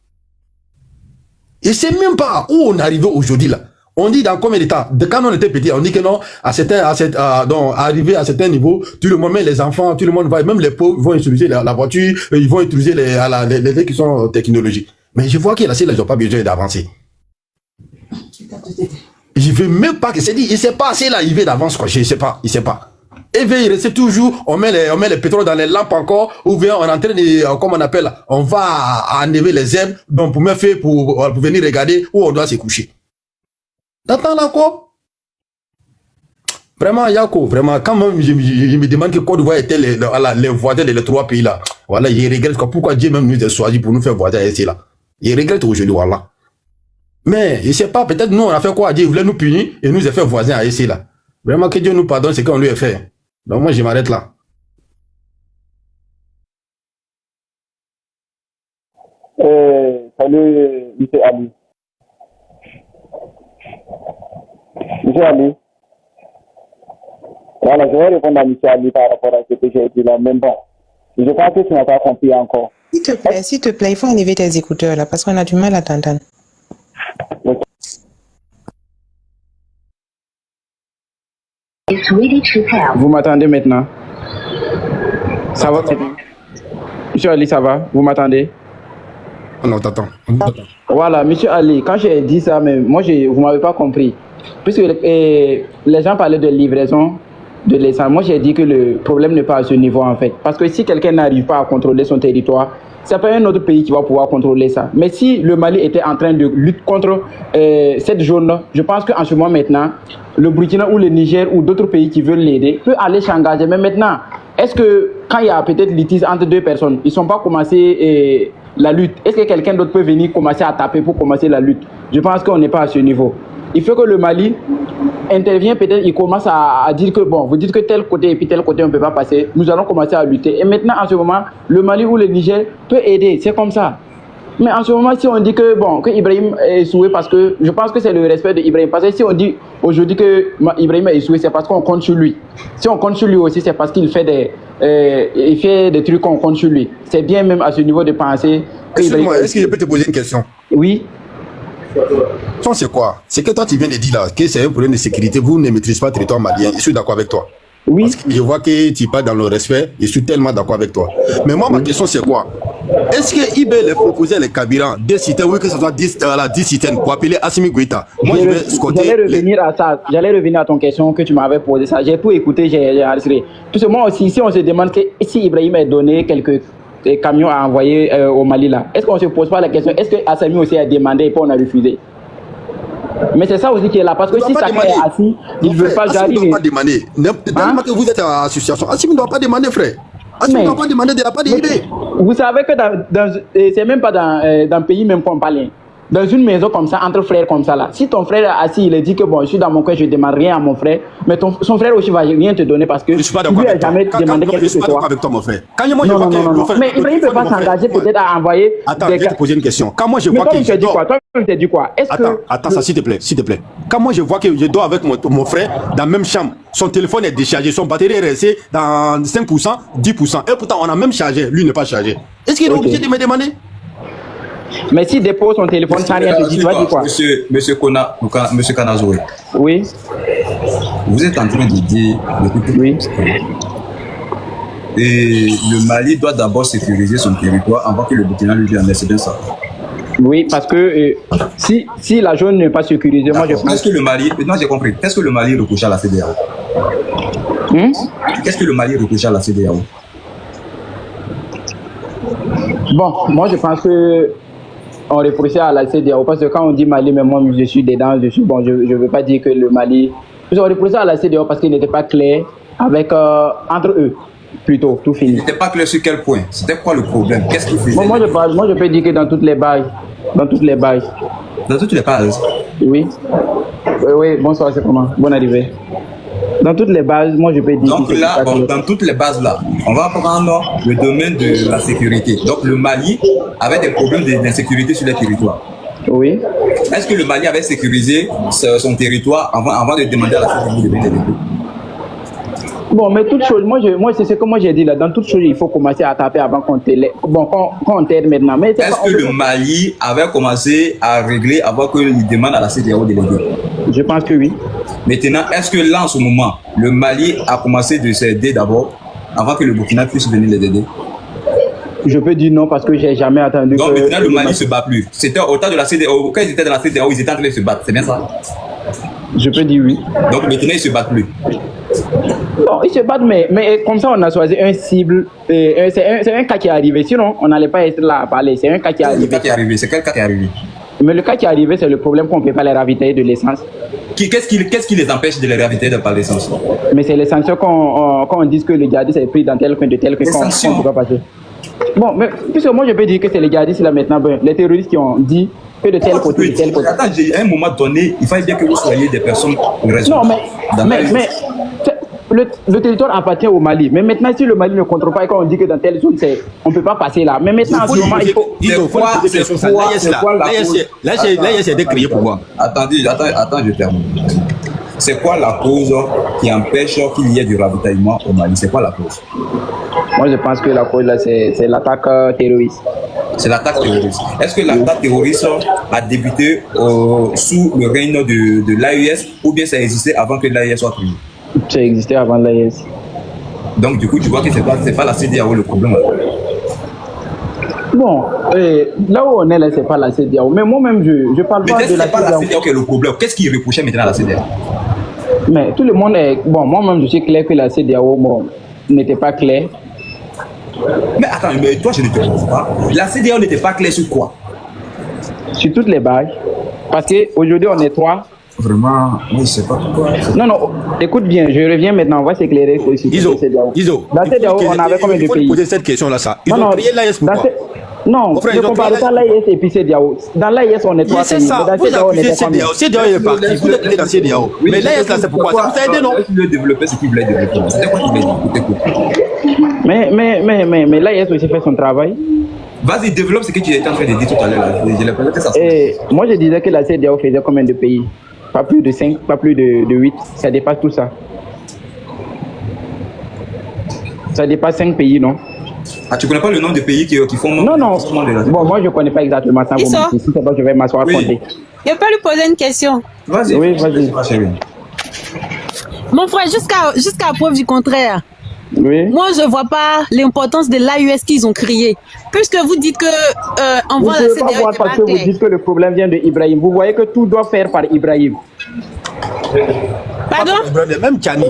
Et c'est même pas où on est arrivé aujourd'hui là. On dit dans combien de temps? Quand on était petit, on dit que non, arrivé à certains niveaux, tout le monde, même les enfants, tout le monde va, même les pauvres vont utiliser la voiture, ils vont utiliser les trucs qui sont technologiques. Mais je vois que là, ils n'ont pas besoin d'avancer. Je veux même pas que c'est dit, il sait pas assez là, il veut d'avance quoi, je sais pas, il sait pas. Et il reste toujours, on met le pétrole dans les lampes encore, ou bien on est en train de, comme on appelle, on va enlever les herbes, donc pour me faire pour venir regarder où on doit se coucher. T'entends là quoi? Vraiment, Yako, vraiment, quand même, je me demande que Côte d'Ivoire était les voisins des 3 pays là. Voilà, je regrette pourquoi Dieu même nous a choisi pour nous faire voisins ici là. Je regrette aujourd'hui, voilà. Mais, je sais pas, peut-être nous on a fait quoi? Dieu voulait nous punir et nous a fait voisins ici là. Vraiment que Dieu nous pardonne ce qu'on lui a fait. Donc moi je m'arrête là. Salut, M. Ali. M. Ali. Voilà, je vais répondre à M. Ali par rapport à ce que j'ai dit là. Mais bon, je pense que tu n'as pas compris encore. S'il te plaît, il faut enlever tes écouteurs là parce qu'on a du mal à t'entendre. Vous m'entendez maintenant? Ça va? Monsieur Ali, ça va? Vous m'entendez? Non, t'attends. Voilà, monsieur Ali, quand j'ai dit ça, mais moi, vous ne m'avez pas compris. Puisque les gens parlaient de livraison de l'essence, moi j'ai dit que le problème n'est pas à ce niveau en fait. Parce que si quelqu'un n'arrive pas à contrôler son territoire, c'est pas un autre pays qui va pouvoir contrôler ça. Mais si le Mali était en train de lutter contre cette zone-là, je pense qu'en ce moment maintenant, le Burkina ou le Niger ou d'autres pays qui veulent l'aider peuvent aller s'engager. Mais maintenant, est-ce que quand il y a peut-être litige entre 2 personnes, ils ne sont pas commencé la lutte, est-ce que quelqu'un d'autre peut venir commencer à taper pour commencer la lutte? Je pense qu'on n'est pas à ce niveau. il faut que le Mali intervient, peut-être il commence à dire que bon, vous dites que tel côté et puis tel côté on ne peut pas passer, nous allons commencer à lutter. Et maintenant, en ce moment, le Mali ou le Niger peut aider, c'est comme ça. Mais en ce moment, si on dit que bon, que Ibrahim est échoué parce que, je pense que c'est le respect d'Ibrahim. Parce que si on dit aujourd'hui que Ibrahim est échoué, c'est parce qu'on compte sur lui. Si on compte sur lui aussi, c'est parce qu'il fait des trucs qu'on compte sur lui. C'est bien même à ce niveau de penser. Excuse-moi, est-ce que je peux te poser une question? Oui. C'est quoi? C'est que toi tu viens de dire là que c'est un problème de sécurité, vous ne maîtrisez pas le territoire malien. Je suis d'accord avec toi. Oui. Parce que je vois que tu parles dans le respect, je suis tellement d'accord avec toi. Mais moi, ma question c'est quoi? Est-ce que IB les proposait les Kabila des citoyens, oui, que ce soit 10 citoyens pour appeler Assimi Goïta? Moi, je vais scotter. J'allais revenir à ton question que tu m'avais posée ça. J'ai tout écouté, j'ai enregistré. Tout ce moi aussi, si on se demande que si Ibrahim a donné quelques camions à envoyer au Mali là, est-ce qu'on se pose pas la question, est-ce que Assimi aussi a demandé et puis on a refusé? Mais c'est ça aussi qui est là, parce que si chacun est assis, il ne veut pas j'arrive. Assimi ne doit pas demander. Tellement que vous êtes à l'association, Assimi ne doit pas demander, frère. Assimi ne doit pas demander, il n'a pas d'idée. Vous savez que c'est même pas dans un pays même qu'on parle. Dans une maison comme ça, entre frères comme ça là, si ton frère est assis, il dit que bon, je suis dans mon coin, je ne demande rien à mon frère, mais son frère aussi va rien te donner parce que je suis pas d'accord avec toi. Je suis pas d'accord avec toi, mon frère. Quand moi, non. Mais Ibrahim ne peut pas s'engager peut-être à envoyer. Attends, je vais te poser une question. Quand moi je vois que je dors. Toi, tu te dis quoi? Attends, ça, s'il te plaît. Quand moi je vois que je dors avec mon frère dans la même chambre, son téléphone est déchargé, son batterie est restée dans 5%, 10%, et pourtant on a même chargé, lui n'est pas chargé. Est-ce qu'il est obligé de me demander? Mais s'il dépose son téléphone sans rien te dire, tu vas dire quoi? Monsieur Kanazoué. Oui. Vous êtes en train de dire oui. Et le Mali doit d'abord sécuriser son territoire avant que le Burkina lui vienne. C'est bien ça? Oui, parce que si la zone n'est pas sécurisée, moi je pense... Qu'est-ce que le Mali... Non, j'ai compris. Qu'est-ce que le Mali reproche à la CEDEAO? Qu'est-ce que le Mali reproche à la CEDEAO? Bon, moi je pense que on reprochait à la CEDEAO parce que quand on dit Mali, mais moi je suis dedans, bon, je ne veux pas dire que le Mali... On reprochait à la CEDEAO parce qu'il n'était pas clair avec, entre eux, plutôt, tout fini. Il n'était pas clair sur quel point? C'était quoi le problème? Qu'est-ce qu'il faisait? Moi je peux dire que dans toutes les bases. Dans toutes les bases? Oui. Oui, bonsoir, c'est comment? Bonne arrivée. Dans toutes les bases, moi je peux dire... Donc là, dans toutes les bases là, on va prendre le domaine de la sécurité. Donc le Mali avait des problèmes d'insécurité sur les territoires. Oui. Est-ce que le Mali avait sécurisé son territoire avant de demander à la sécurité de venir? Bon, mais toute chose, moi c'est ce que moi j'ai dit là. Dans toute chose, il faut commencer à taper avant qu'on t'aide. Bon, quand on t'aide maintenant. Est-ce que le Mali avait commencé à régler avant qu'il demande à la CEDEAO de l'aider? Je pense que oui. Maintenant, est-ce que là, en ce moment, le Mali a commencé de s'aider d'abord avant que le Burkina puisse venir les aider? Je peux dire non parce que j'ai jamais attendu. Donc maintenant, le Mali ne se bat plus. C'était au temps de la CEDEAO. Quand ils étaient dans la CEDEAO, ils étaient en train de se battre. C'est bien ça? Je peux dire oui. Donc maintenant, ils ne se battent plus. Bon, ils se battent, mais comme ça, on a choisi un cible. C'est un cas qui est arrivé. Sinon, on n'allait pas être là à parler. C'est un cas qui est arrivé. C'est quel cas qui est arrivé? Mais le cas qui est arrivé, c'est le problème qu'on ne peut pas les ravitailler de l'essence. Qu'est-ce qui les empêche de les ravitailler par l'essence? Mais c'est les sanctions qu'on dise que le djihadiste est pris dans tel coin de tel coin qu'on ne peut pas passer. Bon, mais puisque moi je peux dire que c'est les djihadistes là maintenant, les terroristes qui ont dit que de tel côté, de tel côté. Attends, à un moment donné, il fallait bien que vous soyez des personnes raisonnables. Non, mais le territoire appartient au Mali. Mais maintenant, si le Mali ne contrôle pas et quand on dit que dans telle zone, on ne peut pas passer là. Mais maintenant, en ce moment, il faut... Là, j'ai décrié pourquoi. Attends, je termine. C'est quoi la cause qui empêche qu'il y ait du ravitaillement au Mali? C'est quoi la cause? Moi, je pense que la cause là, c'est l'attaque terroriste. C'est l'attaque terroriste. Est-ce que l'attaque terroriste a débuté sous le règne de l'AES ou bien ça existait avant que l'AES soit créé? Ça existait avant l'AES. Donc, du coup, tu vois que c'est pas la CEDEAO le problème. Bon, là où on est là, c'est pas la CEDEAO. Mais moi-même, je parle pas de la CEDEAO. Mais c'est pas la CEDEAO qui est le problème. Qu'est-ce qui reprochait maintenant à la CEDEAO? Mais tout le monde est... Bon, moi-même, je suis clair que la CEDEAO n'était pas claire. Mais attends, mais toi, je ne te comprends pas. La CEDEAO n'était pas claire sur quoi? Sur toutes les bases. Parce qu'aujourd'hui, on est trois. Vraiment, oui, je sais pas pourquoi. Non, écoute bien, je reviens maintenant, on va s'éclairer sur Iso, la CEDEAO, on avait combien de pays? Il faut poser cette question-là, ça. Ils ont créé l'AES pourquoi? Non, je compare pas l'AIS et puis CEDEAO. Dans l'AIS, on est trois C'est pays. ça, Dans vous CEDEAO, on accusez était combien? CEDEAO. CEDEAO est parti, vous êtes allé dans CEDEAO. Mais l'AIS, là, c'est pourquoi? Ça vous a aidé, non? Il voulait développer ce qu'il voulait développer. C'était quoi qu'il voulait dire? Mais l'AIS aussi fait son travail. Vas-y, développe ce que tu étais en train de dire tout à l'heure. Je l'ai présenté ça. Et moi, je disais que la CEDEAO faisait combien de pays? Pas plus de 5, pas plus de 8. Ça dépasse tout ça. Ça dépasse 5 pays, non? Ah, tu connais pas le nom des pays qui font... Non. Bon, moi, je connais pas exactement ça. Si c'est pas, je vais m'asseoir compter. Je peux lui poser une question? Vas-y. Oui, vas-y. Mon frère, jusqu'à preuve du contraire, oui. Moi, je vois pas l'importance de l'AUS qu'ils ont créé. Puisque vous dites que en vous voit ne la pouvez pas voir parce que vous dites que le problème vient de Ibrahim. Vous voyez que tout doit faire par Ibrahim. Pardon? Même Kani.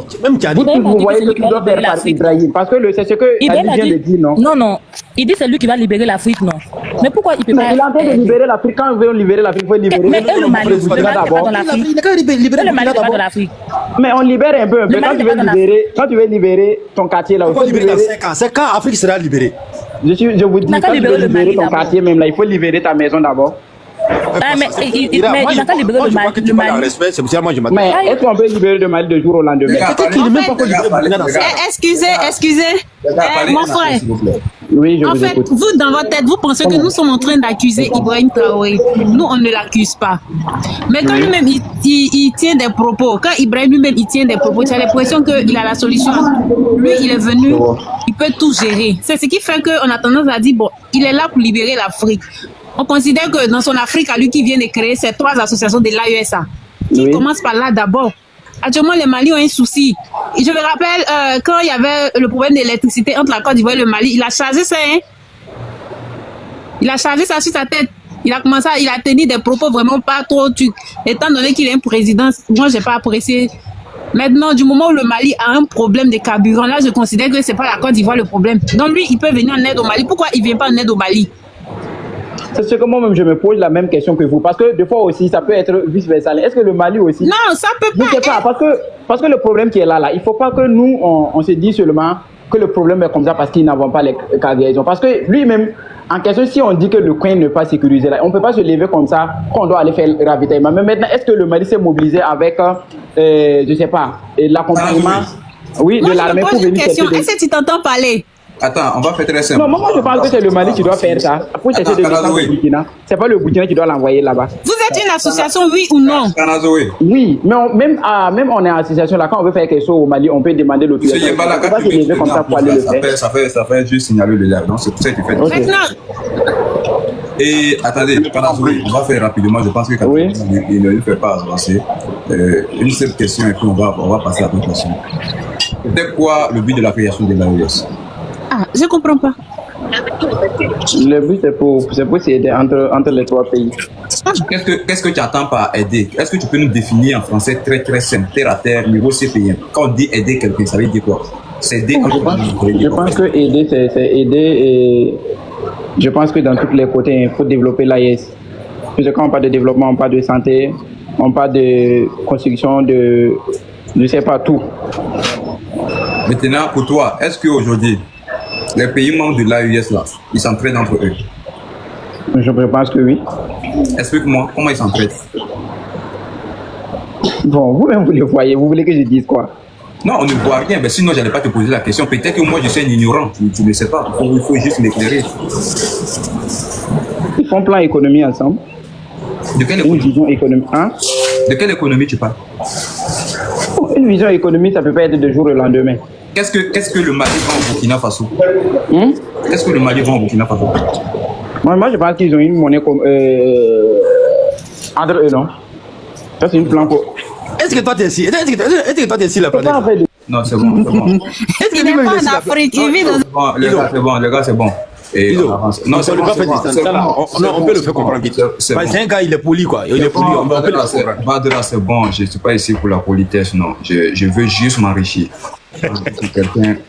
Vous voyez que tout doit faire par Ibrahim. Parce que c'est ce que Ali vient de dire, non? Non. Il dit c'est lui qui va libérer l'Afrique, non? Mais pourquoi il peut pas... Il est en train de libérer l'Afrique. Quand on veut libérer l'Afrique, il faut libérer. Mais le Mali d'abord. Le Mali n'est pas dans l'Afrique. Mais on libère un peu. Quand tu veux libérer ton quartier là, il faut libérer. 5 ans, l'Afrique sera libérée. Je vous dis, quand tu veux libérer ton quartier même là, il faut libérer ta maison d'abord. Mais il n'a qu'à libérer le Mali. Mais est-ce qu'on peut libérer le Mali de jour au lendemain? Excusez. Mon frère. Oui, je en vous fait, écoute. vous, dans votre tête, vous pensez que nous sommes en train d'accuser Ibrahim Traoré. Nous, on ne l'accuse pas. Mais quand lui-même, il tient des propos, quand Ibrahim lui-même, il tient des propos, tu as l'impression qu'il a la solution. Lui, il est venu, il peut tout gérer. C'est ce qui fait qu'on a tendance à dire, bon, il est là pour libérer l'Afrique. On considère que dans son Afrique, à lui qui vient de créer ces 3 associations de l'AESA, qui commencent par là d'abord. Actuellement, les Mali ont un souci. Et je me rappelle, quand il y avait le problème d'électricité entre la Côte d'Ivoire et le Mali, il a chargé ça, Il a chargé ça sur sa tête. Il a tenu des propos vraiment pas trop trucs. Étant donné qu'il est un président, moi, j'ai pas apprécié. Maintenant, du moment où le Mali a un problème de carburant, là, je considère que c'est pas la Côte d'Ivoire le problème. Donc, lui, il peut venir en aide au Mali. Pourquoi il vient pas en aide au Mali? C'est ce que moi-même je me pose la même question que vous. Parce que des fois aussi, ça peut être vice-versa. Est-ce que le Mali aussi... Non, ça peut pas. Je ne sais pas. Parce que le problème qui est là, il ne faut pas que nous, on se dise seulement que le problème est comme ça parce qu'ils n'avons pas les cargaisons. Parce que lui-même, en question, si on dit que le coin n'est pas sécurisé, là, on ne peut pas se lever comme ça qu'on doit aller faire le ravitaillement. Mais maintenant, est-ce que le Mali s'est mobilisé avec, je ne sais pas, l'accompagnement de l'armée pour venir chercher des... Est-ce que tu t'entends parler? Attends, on va faire très simple. Non, moi je pense que c'est le Mali qui doit faire ça. Pour chercher des gens au Burkina. C'est pas le Burkina qui doit l'envoyer là-bas. Vous êtes une association, oui ou non? Oui, mais même on est en association là, quand on veut faire quelque chose au Mali, on peut demander l'autorisation. On peut pas se lever comme ça pour aller le faire. Ça fait juste signaler le live, non? C'est pour ça que tu fais ça. Maintenant. Et attendez, on va faire rapidement. Je pense que il ne fait pas avancer. Une seule question et puis on va passer à d'autres questions. C'est quoi le but de la création de l'AES? Ah, je comprends pas. Le but c'est pour s'aider entre les 3 pays. Qu'est-ce que tu attends par aider? Est-ce que tu peux nous définir en français très très simple, terre à terre, niveau CPI? Quand on dit aider quelqu'un, ça veut dire quoi? C'est aider. Je pense que aider c'est aider et je pense que dans tous les côtés il faut développer l'AES. Parce que quand on parle de développement, on parle de santé, on parle de construction de je sais pas tout. Maintenant pour toi, est-ce qu'aujourd'hui les pays membres de l'AES là, ils s'entraident entre eux? Je pense que oui. Explique-moi, comment ils s'entraident? Bon, vous-même vous le voyez, vous voulez que je dise quoi? Non, on ne voit rien, mais sinon je n'allais pas te poser la question. Peut-être que moi je suis un ignorant, tu ne sais pas, il faut juste m'éclairer. Ils font plan économie ensemble. De quelle économie? Une vision économique, hein? De quelle économie tu parles? Une vision économique, ça ne peut pas être de jour au lendemain. Qu'est-ce que le Mali vend au Burkina Faso? Qu'est-ce que le Mali vend au Burkina Faso? Moi, je pense qu'ils ont une monnaie comme entre eux, non? Ça, c'est une plan pour... Est-ce que toi, t'es ici? Est-ce que toi, t'es ici, la planète? Non, c'est bon. Est-ce qu'il n'est pas en Afrique? Il vit dans... Les gars, c'est bon. Et non, c'est pas fait distance. On peut le faire comprendre vite. C'est un gars, il est poli, quoi. Il est poli, on peut le faire. Badra, c'est bon. Je ne suis pas ici pour la politesse, non. Je veux juste m'enrichir.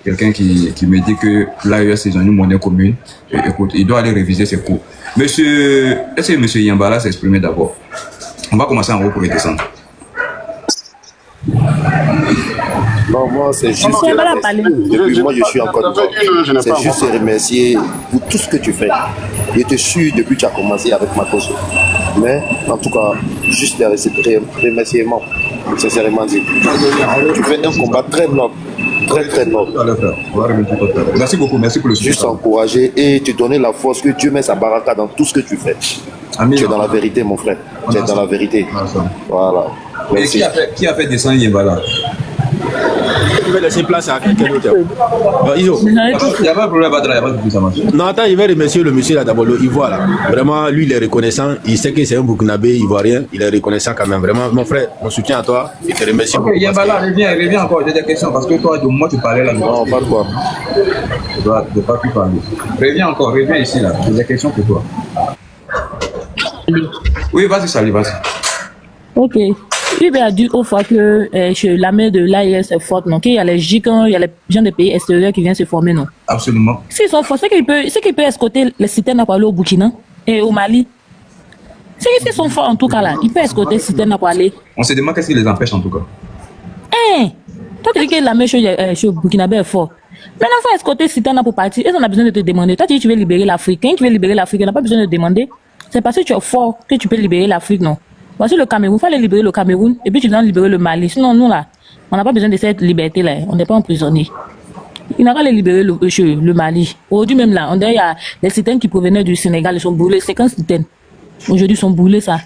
Quelqu'un qui me dit que l'AES, ils ont une monnaie commune. Écoute, il doit aller réviser ses cours. Est-ce que M. Yambala s'est exprimé d'abord? On va commencer en haut pour redescendre. Non, moi, c'est juste On va la parler. depuis moi, je suis en Côte d'Ivoire. C'est juste remercier pour tout ce que tu fais. Je te suis depuis que tu as commencé avec ma cause. Mais, en tout cas, juste des remerciements, sincèrement dit. Tu fais un combat très noble. Très très noble. Merci beaucoup, merci pour le soutien. Juste encourager et te donner la force que Dieu met sa baraka dans tout ce que tu fais. Amen. Tu es dans la vérité, mon frère. Tu es dans la vérité. Voilà. Et qui a fait descendre Yembala? Je vais laisser place à quelqu'un d'autre. Iso. Il n'y a pas de problème, il n'y a pas de ça marche. Non, attends, il va remercier le monsieur là d'abord, le Ivoire là. Vraiment, lui, il est reconnaissant. Il sait que c'est un Burkinabé ivoirien. Il est reconnaissant quand même. Vraiment, mon frère, mon soutien à toi. Il te remercie beaucoup. Yembala, reviens encore. J'ai des questions parce que toi, de moi, tu parlais là. Non, pas de quoi. Tu dois pas plus parler. Reviens ici là. J'ai des questions pour toi. Oui, vas-y, salut, vas-y. Ok. Il a dit autrefois que la main de l'AIS est forte, non? Qu'il y a les gigants, il y a les gens des pays extérieurs qui viennent se former, non? Absolument. S'ils sont forts, c'est qu'il peut escorter les citernes pour aller au Burkina et au Mali. C'est qu'ils sont forts en tout cas là. Il peut escorter les citernes pour aller. On se demande qu'est-ce qui les empêche en tout cas. Toi tu dis que la même chose chez Burkinabé est fort. Maintenant, il faut escorter les citernes pour partir. Ils ont besoin de te demander. Toi tu dis que tu veux libérer l'Afrique. Quand tu veux libérer l'Afrique, il n'a pas besoin de te demander. C'est parce que tu es fort que tu peux libérer l'Afrique, non? Voici le Cameroun, il faut aller libérer le Cameroun et puis tu dois libérer le Mali. Sinon, nous là, on n'a pas besoin de cette liberté-là. On n'est pas emprisonnés. Il n'a pas aller libérer le Mali. Aujourd'hui même là, il y a les citernes qui provenaient du Sénégal, ils sont brûlés. 50 citernes. Aujourd'hui, ils sont brûlés, ça.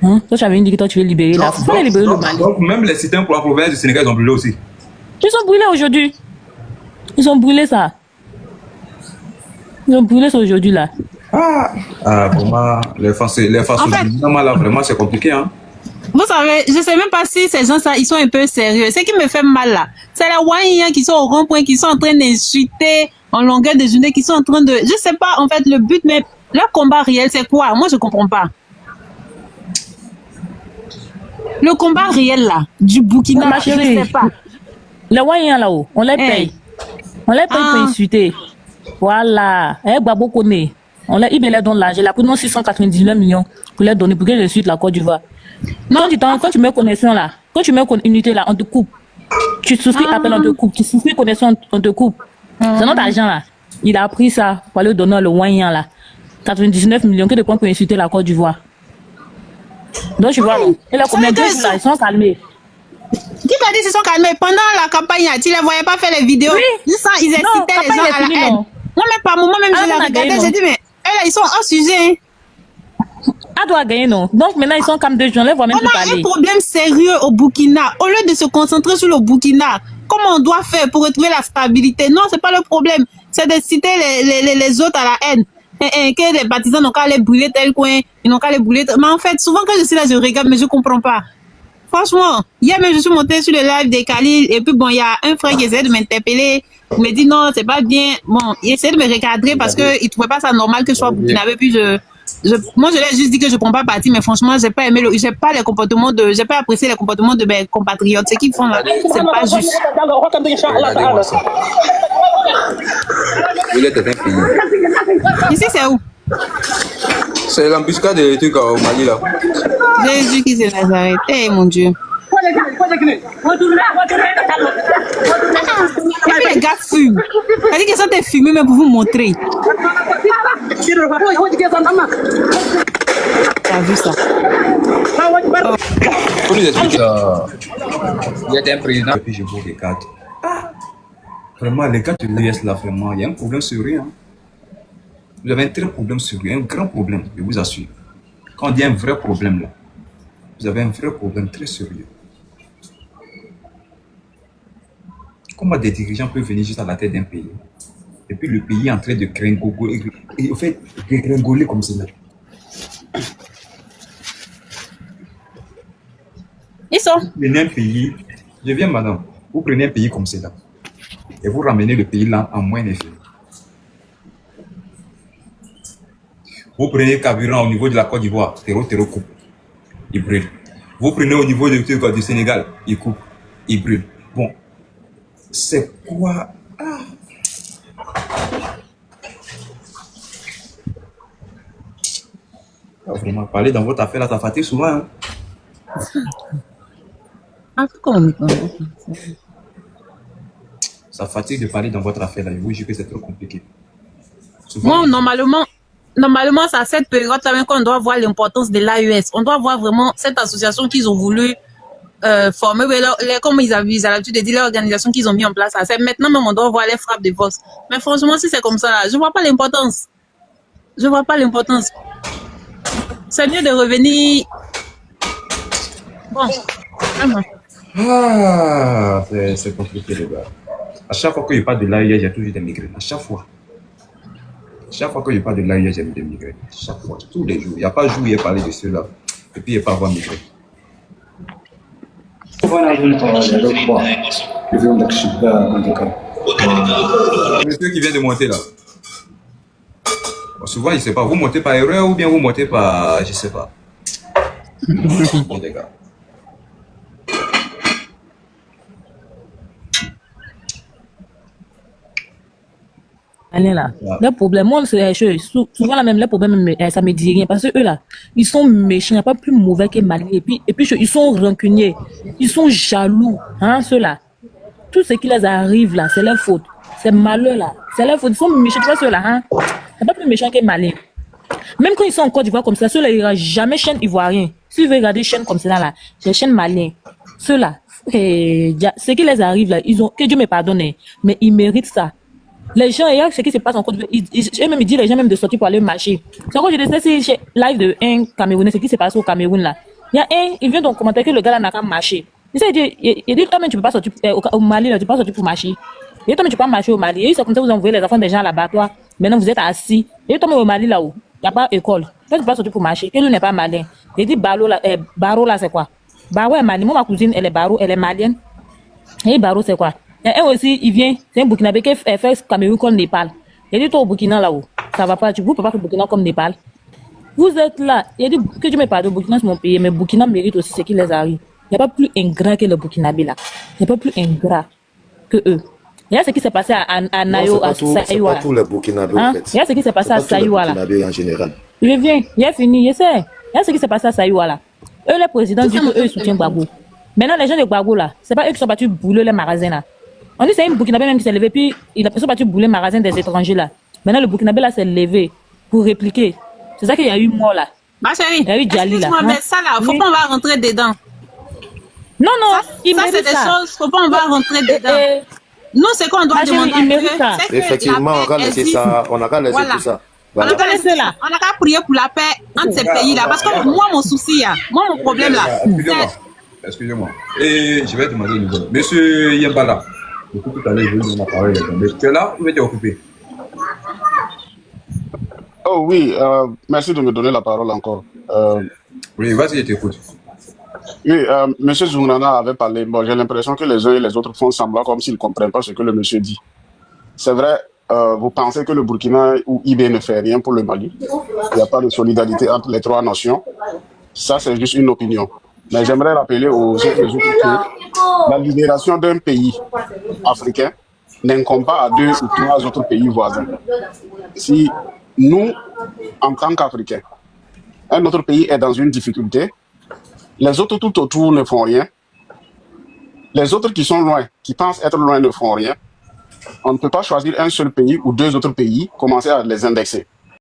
Toi, tu avais dit que toi, tu veux libérer l'Afrique. Il faut aller libérer le Mali. Donc, même les citernes pour la provenance du Sénégal, ils ont brûlé aussi. Ils sont brûlés aujourd'hui. Ils ont brûlé ça. Ils ont brûlé ça aujourd'hui là. Vraiment, les forces en fait, là, vraiment, c'est compliqué, hein. Vous savez, je sais même pas si ces gens-là, ils sont un peu sérieux. Ce qui me fait mal là, c'est les Wanyans qui sont au rond-point, qui sont en train d'insulter en longueur de journée, qui sont en train de... Je sais pas, en fait, le but, mais leur combat réel, c'est quoi? Moi, je comprends pas. Le combat réel là, du Burkina, je ne sais pas. Les Wanyans là-haut, on les paye. On les paye pour insulter. Voilà. On leur il donne l'argent. Il a pris 699 millions pour leur donner pour qu'ils insultent la Côte d'Ivoire. Non, quand tu mets connexion là, quand tu mets unité là, on te coupe. Tu souscris appel, on te coupe. Tu souscris connexion, on te coupe. C'est notre argent là. Il a pris ça pour aller donner le Wanyan là. 99 millions que de points pour insulter la Côte d'Ivoire. Donc tu vois, et là, combien de jours là, ils sont calmés. Qui t'a dit qu'ils sont calmés? Pendant la campagne, tu ne les voyais pas faire les vidéos. Oui. Ils incitaient les gens à la haine. Moi-même, par moment, même je l'ai regardé, j'ai dit, mais là, ils sont hors sujet. Elle doit gagner, non? Donc maintenant, ils sont comme deux gens, les voient même plus parler. On a un problème sérieux au Burkina. Au lieu de se concentrer sur le Burkina, comment on doit faire pour retrouver la stabilité? Non, c'est pas le problème. C'est de citer les autres à la haine. Que les baptisants n'ont qu'à aller brûler tel coin, ils n'ont qu'à aller brûler. Mais en fait, souvent quand je suis là, je regarde, mais je comprends pas. Franchement, hier même, je suis montée sur le live des Khalil, et puis bon, il y a un frère qui essaie de m'interpeller. Il me dit non, c'est pas bien. Bon, il essaie de me recadrer parce qu'il ne trouvait pas ça normal que je sois burkinabé. Puis moi, je lui ai juste dit que je ne prends pas parti, mais franchement, j'ai pas aimé j'ai pas apprécié les comportements de mes compatriotes. Ce qu'ils font là, c'est pas juste. Vous êtes un pays. Ici, c'est où? C'est l'embuscade des trucs au Mali là. Jésus qui se Nazareth. Eh mon Dieu. Et puis les gars fument. C'est-à-dire que ça t'est fumé, mais pour vous montrer. T'as vu ça? Pour nous expliquer, il y a un président et puis je vous regarde. Vraiment, les gars de l'ES là, vraiment, il y a un problème sérieux. Hein. Vous avez un très problème sérieux, un grand problème, je vous assure. Quand on dit un vrai problème là, vous avez un vrai problème très sérieux. Comment des dirigeants peuvent venir juste à la tête d'un pays et puis le pays est en train de gringoler, et en fait, de gringoler comme cela. Ils sont. Vous prenez un pays, je viens madame, vous prenez un pays comme cela et vous ramenez le pays là en moins effet. Vous prenez carburant au niveau de la Côte d'Ivoire, terreau coupe, il brûle. Vous prenez au niveau du Sénégal, il coupe, il brûle. Bon, c'est quoi? Vraiment, parler dans votre affaire là, ça fatigue souvent. Hein? Ça fatigue de parler dans votre affaire là. Je vous jure que c'est trop compliqué. Souvent, Moi, normalement, c'est à cette période-là même qu'on doit voir l'importance de l'AES. On doit voir vraiment cette association qu'ils ont voulu former, comme ils avaient l'habitude de dire, l'organisation qu'ils ont mis en place. C'est maintenant même, on doit voir les frappes de force. Mais franchement, si c'est comme ça, là, je vois pas l'importance. Je vois pas l'importance. C'est mieux de revenir. Bon, vraiment. ah, c'est compliqué les gars. À chaque fois que je parle de l'AIA, j'ai toujours des migraines. À chaque fois. Chaque fois que je parle de l'AIA, j'ai des migraines. Chaque fois, tous les jours. Il n'y a pas un jour où il a parlé de cela. Et puis il n'y a pas avoir migraine. Monsieur qui vient de monter là. Bon, souvent, il ne sait pas. Vous montez par erreur ou bien vous montez par. Je ne sais pas. Bon, les gars. Allez là. Le problème, moi, c'est les choses. Souvent, là même, le problème, ça me dit rien. Parce que eux, là, ils sont méchants. Il n'y a pas plus mauvais que malin. Et puis, ils sont rancuniers. Ils sont jaloux. Hein, ceux-là. Tout ce qui les arrive, là, c'est leur faute. C'est malheur, là. C'est leur faute. Ils sont méchants. Tu vois, ceux-là, hein. C'est pas plus méchant que malin. Même quand ils sont en Côte d'Ivoire comme ça, ceux-là, ils n'iront jamais chaîne ivoirien. Si vous regardez chaîne comme ça, là, c'est chaîne malin. Ceux-là, ce qui les arrive, là, ils ont, que Dieu me pardonne, mais ils méritent ça. Les gens, il y a ce qui se passe en Côte d'Ivoire, ils disent les gens même de sortir pour aller marcher. C'est encore, je disais, c'est live de un Camerounais, ce qui se passe au Cameroun, là. Il y a un, il vient donc commenter que le gars là n'a qu'à marcher. Il dit, toi-même, tu peux pas sortir au Mali, là, tu peux pas sortir pour marcher. Il dit, toi-même, tu peux pas marcher au Mali. Et c'est comme ça, vous envoyez les enfants des gens là-bas, toi. Maintenant, vous êtes assis. Et toi-même, au Mali, là-haut, il n'y a pas d'école. Toi, tu peux pas sortir pour marcher. Et nous, n'est pas malin. Il dit, Baro, là, c'est quoi? Baro est malin. Moi, ma cousine, elle est Baro, elle est malienne. Et Baro, c'est quoi? Et un aussi, il vient, c'est un Burkinabé qui fait Cameroun comme Népal. Il dit, toi, au Burkina, là-haut, ça va pas. Vous ne pouvez pas faire Burkina comme Népal. Vous êtes là. Il dit, que Dieu me pardonne, Burkina, c'est mon pays, mais Burkina mérite aussi ce qui les arrive. Il n'y a pas plus ingrat que le Burkinabé, là. Il n'y a pas plus ingrat que eux. Il y a ce qui s'est passé à Nayo, à Saïwa. C'est pas tous les Burkinabés, en fait. Il y a ce qui s'est passé à Saïwa, là. En général. Je viens, il a fini, je sais. Il y a ce qui s'est passé à Saïwa, là. Eux, les présidents disent qu'eux, ils soutiennent Gbagbo. Maintenant, les gens de Gbagbo, là, c'est pas eux qui sont battus brûler les magasins, là. On dit c'est un Burkinabé même qui s'est levé, puis ils sont battus brûler les magasins des étrangers, là. Maintenant, le Burkinabé, là, s'est levé pour répliquer. C'est ça qu'il y a eu mort, là. Ma chérie, il y a eu Djali, là. Mais ça, là, faut pas on va rentrer dedans. Non, ça, c'est des choses, faut pas on va rentrer dedans. Nous, c'est qu'on doit demander. Effectivement, on a laissé ça, on a qu'à laisser tout ça. Voilà. On a qu'à prier pour la paix entre ces pays-là. Parce que moi, mon souci, moi, mon problème là. Excusez-moi. Et je vais demander une chose. Monsieur Yembala, depuis tout à l'heure, je vous en ai parlé. Mais tu es là ou tu es occupé? Oh oui, merci de me donner la parole encore. Oui, vas-y, je t'écoute. Oui, monsieur Zoungrana avait parlé. Bon, j'ai l'impression que les uns et les autres font semblant comme s'ils ne comprennent pas ce que le monsieur dit. C'est vrai, vous pensez que le Burkina ou IB ne fait rien pour le Mali. Il n'y a pas de solidarité entre les trois nations. Ça, c'est juste une opinion. Mais j'aimerais rappeler aux autres que la libération d'un pays africain n'incombe pas à 2 ou 3 autres pays voisins. Si nous, en tant qu'Africains, un autre pays est dans une difficulté, les autres tout autour ne font rien, les autres qui sont loin, qui pensent être loin ne font rien, on ne peut pas choisir un seul pays ou 2 autres pays, commencer à les indexer.